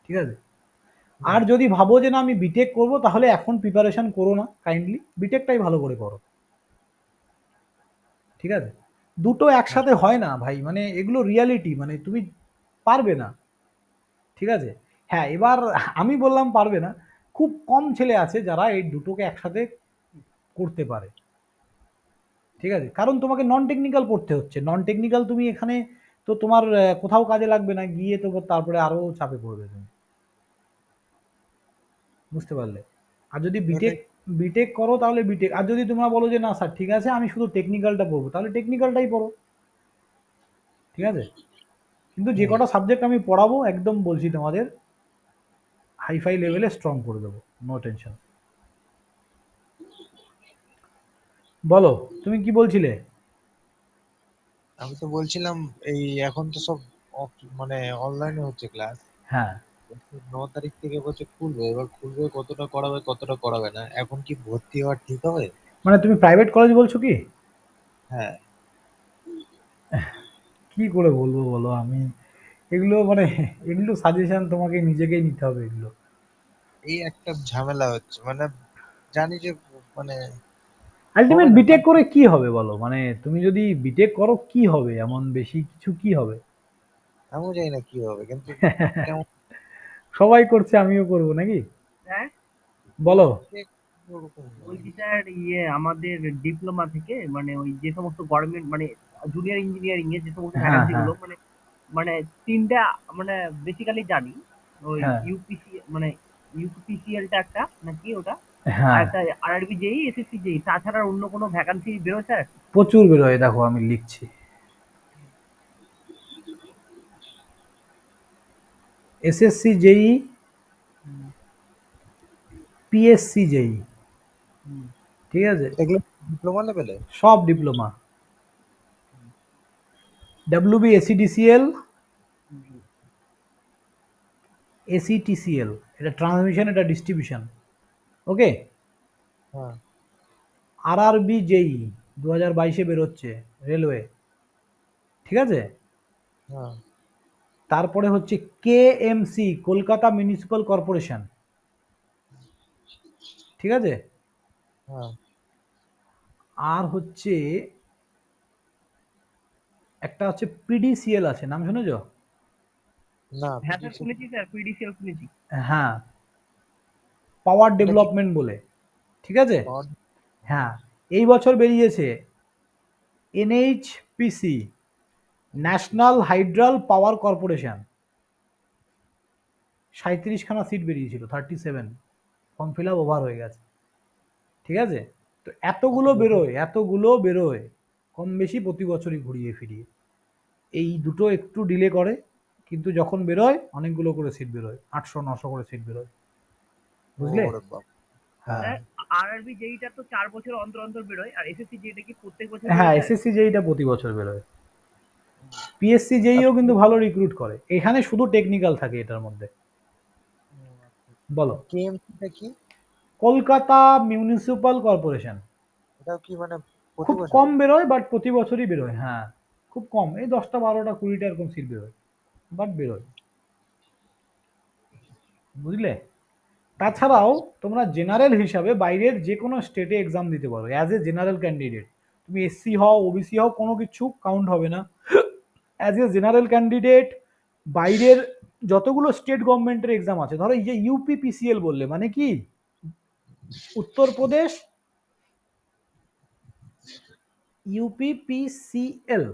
Speaker 1: ঠিক আছে।
Speaker 2: হুম,
Speaker 1: আর যদি ভাবো যে না আমি বিটেক করব, তাহলে এখন প্রিপারেশন করো না, কাইন্ডলি বিটেকটাই ভালো করে করো, ঠিক আছে। দুটো একসাথে
Speaker 2: আচ্ছা।
Speaker 1: হয় না ভাই, মানে এগুলো রিয়ালিটি, মানে তুমি পারবে না, ঠিক আছে। হ্যাঁ, এবার আমি বললাম পারবে না, খুব কম ছেলে আছে যারা এই দুটোকে একসাথে করতে পারে, ঠিক আছে। কারণ তোমাকে নন টেকনিক্যাল পড়তে হচ্ছে, নন টেকনিক্যাল তুমি এখানে তো তোমার কোথাও কাজে লাগবে না, গিয়ে তো তারপরে আরো চাপে পড়বে তুমি, বুঝতে পারলে। আর যদি বিটেক
Speaker 2: ওটাই।
Speaker 1: বিটেক করো তাহলে বিটেক, আর যদি তোমরা বলো যে না স্যার ঠিক আছে আমি শুধু টেকনিক্যালটা পড়বো, তাহলে টেকনিক্যালটাই পড়ো, ঠিক আছে। কিন্তু যে
Speaker 2: হুম,
Speaker 1: কটা সাবজেক্ট আমি পড়াবো একদম বলছি তোমাদের হাইফাই লেভেলে স্ট্রং করে দেবো, নো টেনশন। বলো, তুমি কি বলছিলে?
Speaker 2: আমি তো বলছিলাম এই এখন তো সব মানে অনলাইনে হচ্ছে ক্লাস।
Speaker 1: হ্যাঁ,
Speaker 2: 9 তারিখ থেকে বলছে খুলবে, এবার খুলবে কতটা করাবে কতটা করাবে না, এখন কি ভর্তি হওয়া ঠিক হবে?
Speaker 1: মানে তুমি প্রাইভেট কলেজ বলছো কি?
Speaker 2: হ্যাঁ,
Speaker 1: কি করে বলবো বলো আমি, এগুলো মানে এগুলো সাজেশন তোমাকে নিজেকেই নিতে হবে এগুলো।
Speaker 2: এই একটা ঝামেলা হচ্ছে মানে, জানি যে মানে হবে
Speaker 1: আলটিমেট
Speaker 2: না
Speaker 1: বিটেক করে কি হবে বলো, মানে তুমি যদি বিটেক করো কি হবে, এমন বেশি কিছু কি হবে?
Speaker 2: আমিও জানি না কি হবে, কিন্তু কেমন
Speaker 1: সবাই করছে, আমিও করব নাকি?
Speaker 3: হ্যাঁ,
Speaker 1: বলো।
Speaker 2: যে ওরকম নয়।
Speaker 3: বলছি স্যার আমাদের ডিপ্লোমা থেকে মানে ওই যে সমস্ত গভর্নমেন্ট মানে জুনিয়র ইঞ্জিনিয়ারিং এর যে সমস্ত
Speaker 1: হ্যাঁ,
Speaker 3: ভ্যাকান্সি
Speaker 1: হ্যাঁ,
Speaker 3: গুলো মানে মানে তিনটা মানে বেসিক্যালি জানি। ওই
Speaker 1: হ্যাঁ,
Speaker 3: ইউপিসি মানে ইউপিসিএল টা একটা নাকি ওটা, আর
Speaker 1: হ্যাঁ,
Speaker 3: একটা আরআরবি জেই এসএসসি জেই, তাছাড়া আর অন্য কোনো ভ্যাকান্সি বেরোয় স্যার?
Speaker 1: প্রচুর বেরোয়, দেখো আমি লিখছি। এসএসসি জেই,
Speaker 3: হুম,
Speaker 1: পিএসসি জেই,
Speaker 3: হুম,
Speaker 1: ঠিক আছে,
Speaker 2: এগুলো ডিপ্লোমা লেভেলে?
Speaker 1: সব ডিপ্লোমা। ডাব্লিউবি, এসিডিসিএল,
Speaker 3: হুম,
Speaker 1: এসিটিসিএল, এটা ট্রান্সমিশন, এটা ডিস্ট্রিবিউশন, ওকে।
Speaker 2: হ্যাঁ,
Speaker 1: আরআরবি জেই 2022-এ বেরোচ্ছে, রেলওয়ে, ঠিক আছে।
Speaker 2: হ্যাঁ,
Speaker 1: তারপরে হচ্ছে কেএমসি, কলকাতা মিউনিসিপ্যাল কর্পোরেশন, ঠিক আছে।
Speaker 2: হ্যাঁ।
Speaker 1: আর হচ্ছে একটা হচ্ছে পিডিসিএল আছে, নাম শুনেছ?
Speaker 2: না,
Speaker 3: হ্যাঁ স্যার
Speaker 2: পিডিসি।
Speaker 3: শুনেছি স্যার, পিডিসিএল শুনেছি।
Speaker 1: হ্যাঁ, পাওয়ার
Speaker 2: এটা কি
Speaker 1: ডেভেলপমেন্ট বলে, ঠিক আছে।
Speaker 2: পাওয়ার?
Speaker 1: হ্যাঁ, এই বছর বেরিয়েছে এনএইচপিসি, ন্যাশনাল হাইড্রাল পাওয়ার কর্পোরেশন, 37খানা সিট বেরিয়েছিল, 37, ফর্ম ফিল আপ ওভার হয়ে গেছে, ঠিক আছে। তো
Speaker 2: এত
Speaker 1: এতগুলো
Speaker 2: বেশি?
Speaker 1: বেরোয়, এতগুলো বেরোয়, কম বেশি প্রতি বছরই ঘুরিয়ে ফিরিয়ে। এই দুটো একটু ডিলে করে, কিন্তু যখন বেরোয় অনেকগুলো করে সিট বেরোয়, 800-900 করে সিট বেরোয়, বুঝলে।
Speaker 2: ওরে বাপ! হ্যাঁ।
Speaker 1: হ্যাঁ,
Speaker 3: স্যার আরআরবি জেইটা তো 4 বছর অন্তর অন্তর বেরোয়, আর এসএসসি জেইটা কি প্রত্যেক বছর
Speaker 1: হ্যাঁ,
Speaker 3: বেরোয় স্যার?
Speaker 1: এসএসসি জেইটা প্রতি বছর বেরোয়। পিএসসি জেইও কিন্তু ভালো রিক্রুট করে, এখানে শুধু টেকনিক্যাল থাকে এটার মধ্যে। বলো।
Speaker 2: আর কেএমসিটা কি?
Speaker 1: কলকাতা মিউনিসিপ্যাল কর্পোরেশন,
Speaker 2: এটাও কি মানে প্রতি
Speaker 1: খুব কম
Speaker 2: বছরই?
Speaker 1: বেরোয় বাট প্রতি বছরই বেরোয়, হ্যাঁ। খুব কম, এই 10টা 12টা 20টা এরকম সিট বেরোয়, বাট বেরোয়, বুঝলে। তাছাড়াও তোমরা জেনারেল হিসাবে বাইরের যে কোনো স্টেটে এক্সাম দিতে পারো অ্যাজ এ জেনারেল ক্যান্ডিডেট। তুমি এসসি হও, ওবিসি হও, কোনো কিছু কাউন্ট হবে না। অ্যাজ এ জেনারেল ক্যান্ডিডেট বাইরের যতগুলো স্টেট গভর্নমেন্টের এক্সাম আছে, ধরো এই যে ইউপিপিসিএল বললে মানে কি, উত্তরপ্রদেশ ইউপিপিসিএল,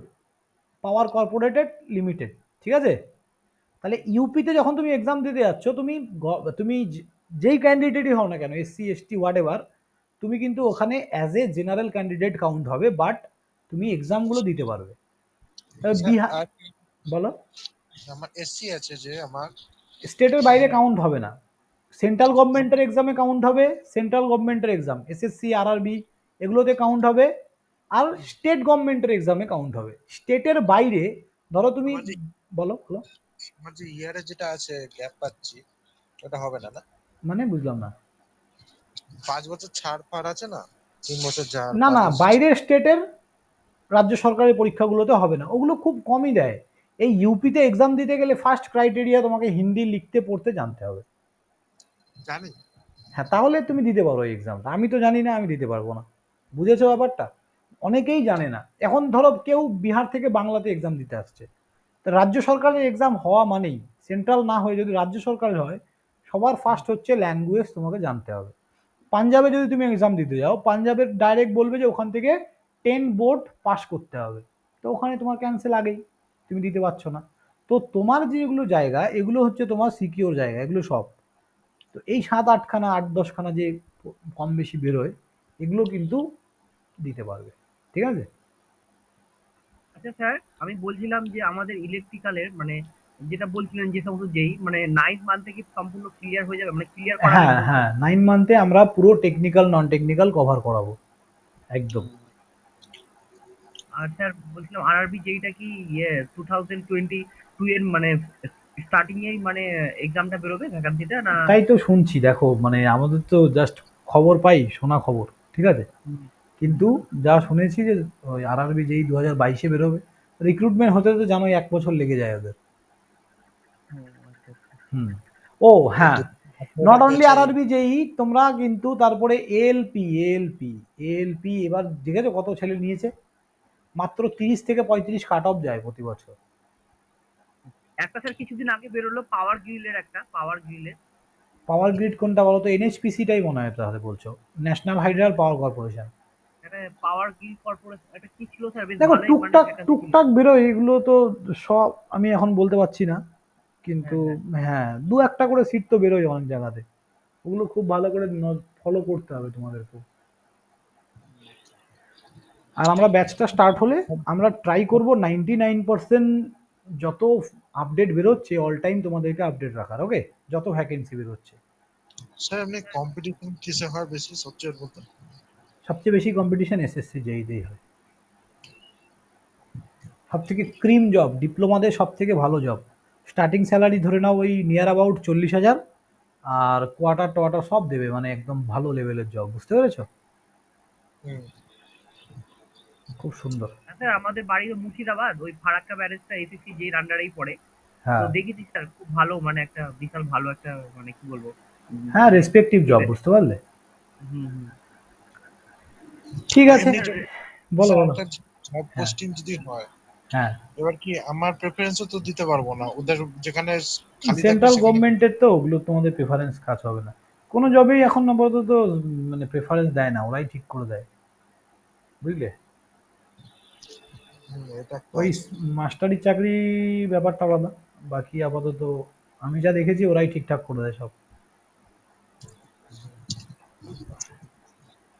Speaker 1: পাওয়ার কর্পোরেটেড লিমিটেড, ঠিক আছে। তাহলে ইউপিতে যখন তুমি এক্সাম দিতে যাচ্ছ, তুমি তুমি যেই ক্যান্ডিডেটই হও না কেন, এসসি এসটি হোয়াট এভার, তুমি কিন্তু ওখানে as a general candidate count হবে, বাট তুমি এক্সামগুলো দিতে পারবে।
Speaker 2: আচ্ছা,
Speaker 1: বিহার,
Speaker 2: আর
Speaker 1: বলো।
Speaker 2: আমার এসসি আছে যে আমার,
Speaker 1: স্টেটের বাইরে
Speaker 2: মানে
Speaker 1: কাউন্ট হবে না, সেন্ট্রাল গভর্নমেন্টের এক্সামে কাউন্ট হবে, সেন্ট্রাল গভর্নমেন্টের এক্সাম এসএসসি আরআরবি এগুলোতে কাউন্ট হবে, আর স্টেট গভর্নমেন্টের এক্সামে কাউন্ট হবে। স্টেটের বাইরে ধরো তুমি,
Speaker 2: আমার যে
Speaker 1: বলো বলো।
Speaker 2: আমার যে ইয়ারে যেটা আছে গ্যাপ পাচ্ছি, ওটা হবে না, না?
Speaker 1: মানে বুঝলাম না।
Speaker 2: 5 বছর ছাড় ফাড় আছে না, 3 বছর ছাড়,
Speaker 1: না
Speaker 2: 5
Speaker 1: না,
Speaker 2: বছর ছাড়।
Speaker 1: বাইরের স্টেটের রাজ্য সরকারের পরীক্ষাগুলোতে হবে না, ওগুলো খুব কমই দেয়। এই ইউপিতে এক্সাম দিতে গেলে ফার্স্ট ক্রাইটেরিয়া তোমাকে হিন্দি লিখতে পড়তে জানতে হবে।
Speaker 2: জানি।
Speaker 1: হ্যাঁ, তাহলে তুমি দিতে পারো এই এক্সামটা। আমি তো জানি না, আমি দিতে পারবো না। বুঝেছো ব্যাপারটা? অনেকেই জানে না। এখন ধরো কেউ বিহার থেকে বাংলাতে এক্সাম দিতে আসছে, তা রাজ্য সরকারের এক্সাম হওয়া মানেই, সেন্ট্রাল না হয়ে যদি রাজ্য সরকারের হয়, সবার ফার্স্ট হচ্ছে ল্যাঙ্গুয়েজ তোমাকে জানতে হবে। পাঞ্জাবে যদি তুমি এক্সাম দিতে যাও, পাঞ্জাবের ডাইরেক্ট বলবে যে ওখান থেকে 10 বোর্ড পাস করতে হবে, তো ওখানে তোমার ক্যান্সেল আগেই, তুমি দিতে পারছো না। তো তোমার যেগুলো জায়গা, এগুলো হচ্ছে তোমার সিকিওর জায়গা, এগুলো সব। তো এই 7-8খানা 8-10খানা যে কম বেশি বেরোয়, এগুলো কিন্তু দিতে পারবে। ঠিক আছে?
Speaker 3: আচ্ছা স্যার, আমি বলছিলাম যে আমাদের ইলেকট্রিক্যালের মানে যেটা বলছিলেন যে সমস্ত যেই মানে 9 মান্থে কি সম্পূর্ণ ক্লিয়ার হয়ে যাবে, মানে ক্লিয়ার করাবেন
Speaker 1: হ্যাঁ
Speaker 3: বলছেন?
Speaker 1: হ্যাঁ, 9 মান্থে আমরা পুরো টেকনিক্যাল নন টেকনিক্যাল কভার করাবো একদম।
Speaker 3: আর স্যার বলছিলাম আরআরবি যেইটা কি 2022 এর মানে স্টার্টিং এই মানে এক্সামটা বেরোবে ভ্যাকান্সিটা না?
Speaker 1: তাই তো শুনছি, দেখো মানে আমাদের তো জাস্ট খবর পাই, শোনা খবর, ঠিক আছে।
Speaker 3: হুম, হুম,
Speaker 1: কিন্তু যা শুনেছি যে ওই আরআরবি যেই 2022-এ বেরোবে, রিক্রুটমেন্ট হতে তো জানোই 1 বছর লেগে যায় ওদের।
Speaker 3: হুম, আচ্ছা, আচ্ছা।
Speaker 1: হুম। ও হ্যাঁ, নট অনলি আরআরবি যেই, তোমরা কিন্তু তারপরে এএলপি এএলপি এএলপি এবার দেখেছো কত ছেলে নিয়েছে? মাত্র 30 থেকে 35 কাট অফ যায় প্রতি বছর।
Speaker 3: একটা স্যার কিছুদিন আগে বেরোলো পাওয়ার গ্রিলের, একটা পাওয়ার গ্রিলের
Speaker 1: পাওয়ার গ্রিড কোনটা বলো তো? এনএইচপিসিটাই মনে হয় তাহলে বলছো, ন্যাশনাল হাইড্রাল পাওয়ার কর্পোরেশন।
Speaker 3: একটা পাওয়ার গ্রিল কর্পোরেশন একটা কি ছিল স্যার, বেশ
Speaker 1: দেখো
Speaker 3: ভালোই মানে
Speaker 1: টুকটাক
Speaker 3: ভ্যাকান্সি ছিল।
Speaker 1: টুকটাক বেরোয়, এগুলো তো সব আমি এখন বলতে পারছি না, কিন্তু
Speaker 3: হ্যাঁ, হ্যাঁ।
Speaker 1: হ্যাঁ, দু একটা করে সিট তো বেরোয় অনেক জায়গাতে। ওগুলো খুব ভালো করে ফলো করতে হবে তোমাদেরকে। আর আমরা ব্যাচটা স্টার্ট হলে আমরা ট্রাই করব 99% যত আপডেট বেরোচ্ছে অল টাইম তোমাদেরকে আপডেট রাখার, ওকে? যত ভ্যাকেন্সি বেরোচ্ছে।
Speaker 2: স্যার এমনি কম্পিটিশন কিসে হয় বেশি সবচেয়ে বলতে?
Speaker 1: সবচেয়ে বেশি কম্পিটিশন এসএসসি যেই হয়। সব থেকে ক্রিম জব, ডিপ্লোমাদের সব থেকে ভালো জব। স্টার্টিং স্যালারি ধরে নাও ওই নিয়ার অ্যাবাউট 40,000, আর কোয়ার্টার টোয়ার্টার সব দেবে, মানে একদম ভালো লেভেলের জব, বুঝতে পেরেছো?
Speaker 2: হুম।
Speaker 1: খুব সুন্দর।
Speaker 3: হ্যাঁ স্যার, আমাদের বাড়ি তো মুর্শিদাবাদ, ওই ফারাক্কা ব্যারেজটা এসএসসি যেই আন্ডারেই পড়ে। তো
Speaker 1: হ্যাঁ
Speaker 3: দেখেছি স্যার, খুব ভালো মানে একটা বিশাল ভালো একটা মানে কি বলবো
Speaker 1: হ্যাঁ,
Speaker 3: মানে
Speaker 1: রেসপেক্টিভ জব,
Speaker 3: ইয়ে-
Speaker 1: বুঝতে পারলে?
Speaker 3: হুম, হুম।
Speaker 1: ঠিক
Speaker 2: আর
Speaker 1: আছে,
Speaker 2: এমনি
Speaker 1: বলো
Speaker 2: স্যার
Speaker 1: বলো।
Speaker 2: একটা জব
Speaker 1: হ্যাঁ
Speaker 2: পোস্টিং যদি হয়,
Speaker 1: হ্যাঁ,
Speaker 2: এবার কি আমার প্রেফারেন্সও তো দিতে পারবো না, ওদের যেখানে খালি থাকবে
Speaker 1: সেন্ট্রাল
Speaker 2: সেখানে।
Speaker 1: গভর্নমেন্টের তো ওগুলো তোমাদের প্রেফারেন্স কাজ হবে না। কোনো জবেই এখন আপাতত মানে প্রেফারেন্স দেয় না, ওরাই ঠিক করে দেয়, বুঝলে?
Speaker 2: এটা একটা
Speaker 1: ওই
Speaker 2: আছে।
Speaker 1: মাস্টারি চাকরি ব্যাপারটা আলাদা, বাকি আপাতত আমি যা দেখেছি ওরাই ঠিকঠাক করে দেয় সব।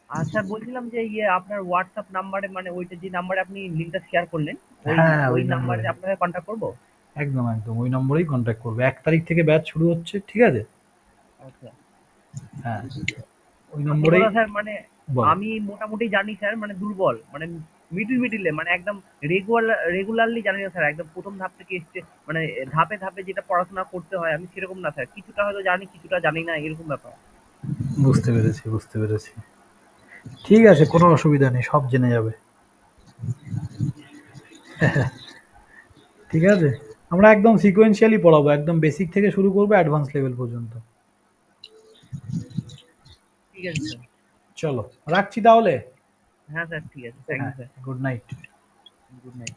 Speaker 3: আর স্যার বলছিলাম যে আপনার হোয়াটসঅ্যাপ নাম্বারে মানে ওইটা যে নাম্বারে আপনি লিঙ্কটা শেয়ার করলেন, ওই
Speaker 1: হ্যাঁ,
Speaker 3: ওই
Speaker 1: ওই
Speaker 3: নাম্বারে
Speaker 1: নম্বরে,
Speaker 3: আপনাকে কন্ট্যাক্ট করবো?
Speaker 1: একদম একদম ওই নম্বরেই কন্ট্যাক্ট করবে। 1 তারিখ থেকে ব্যাচ শুরু হচ্ছে, ঠিক আছে?
Speaker 3: আচ্ছা।
Speaker 1: হ্যাঁ, ওই
Speaker 3: আসল
Speaker 1: নম্বরেই।
Speaker 3: কথা স্যার মানে
Speaker 1: বলো।
Speaker 3: আমি মোটামুটি জানি স্যার, মানে দুর্বল মানে মিডিলে মানে একদম রেগুলারলি জানি না স্যার, একদম প্রথম ধাপ থেকে এসছে মানে ধাপে ধাপে যেটা পড়াশোনা করতে হয় আমি সেরকম না স্যার, কিছুটা হয়তো জানি কিছুটা জানি না এরকম ব্যাপার।
Speaker 1: বুঝতে পেরেছি বুঝতে পেরেছি। ঠিক আছে, কোনো অসুবিধা নেই, সব জেনে যাবে। ঠিক আছে, আমরা একদম সিকোয়েন্সিয়ালি পড়াবো, একদম বেসিক থেকে শুরু করবো অ্যাডভান্স লেভেল পর্যন্ত।
Speaker 3: ঠিক আছে স্যার।
Speaker 1: চলো, রাখছি তাহলে।
Speaker 3: হ্যাঁ স্যার, ঠিক আছে, থ্যাংক
Speaker 1: হ্যাঁ,
Speaker 3: you sir.
Speaker 1: Good night.
Speaker 3: Good night.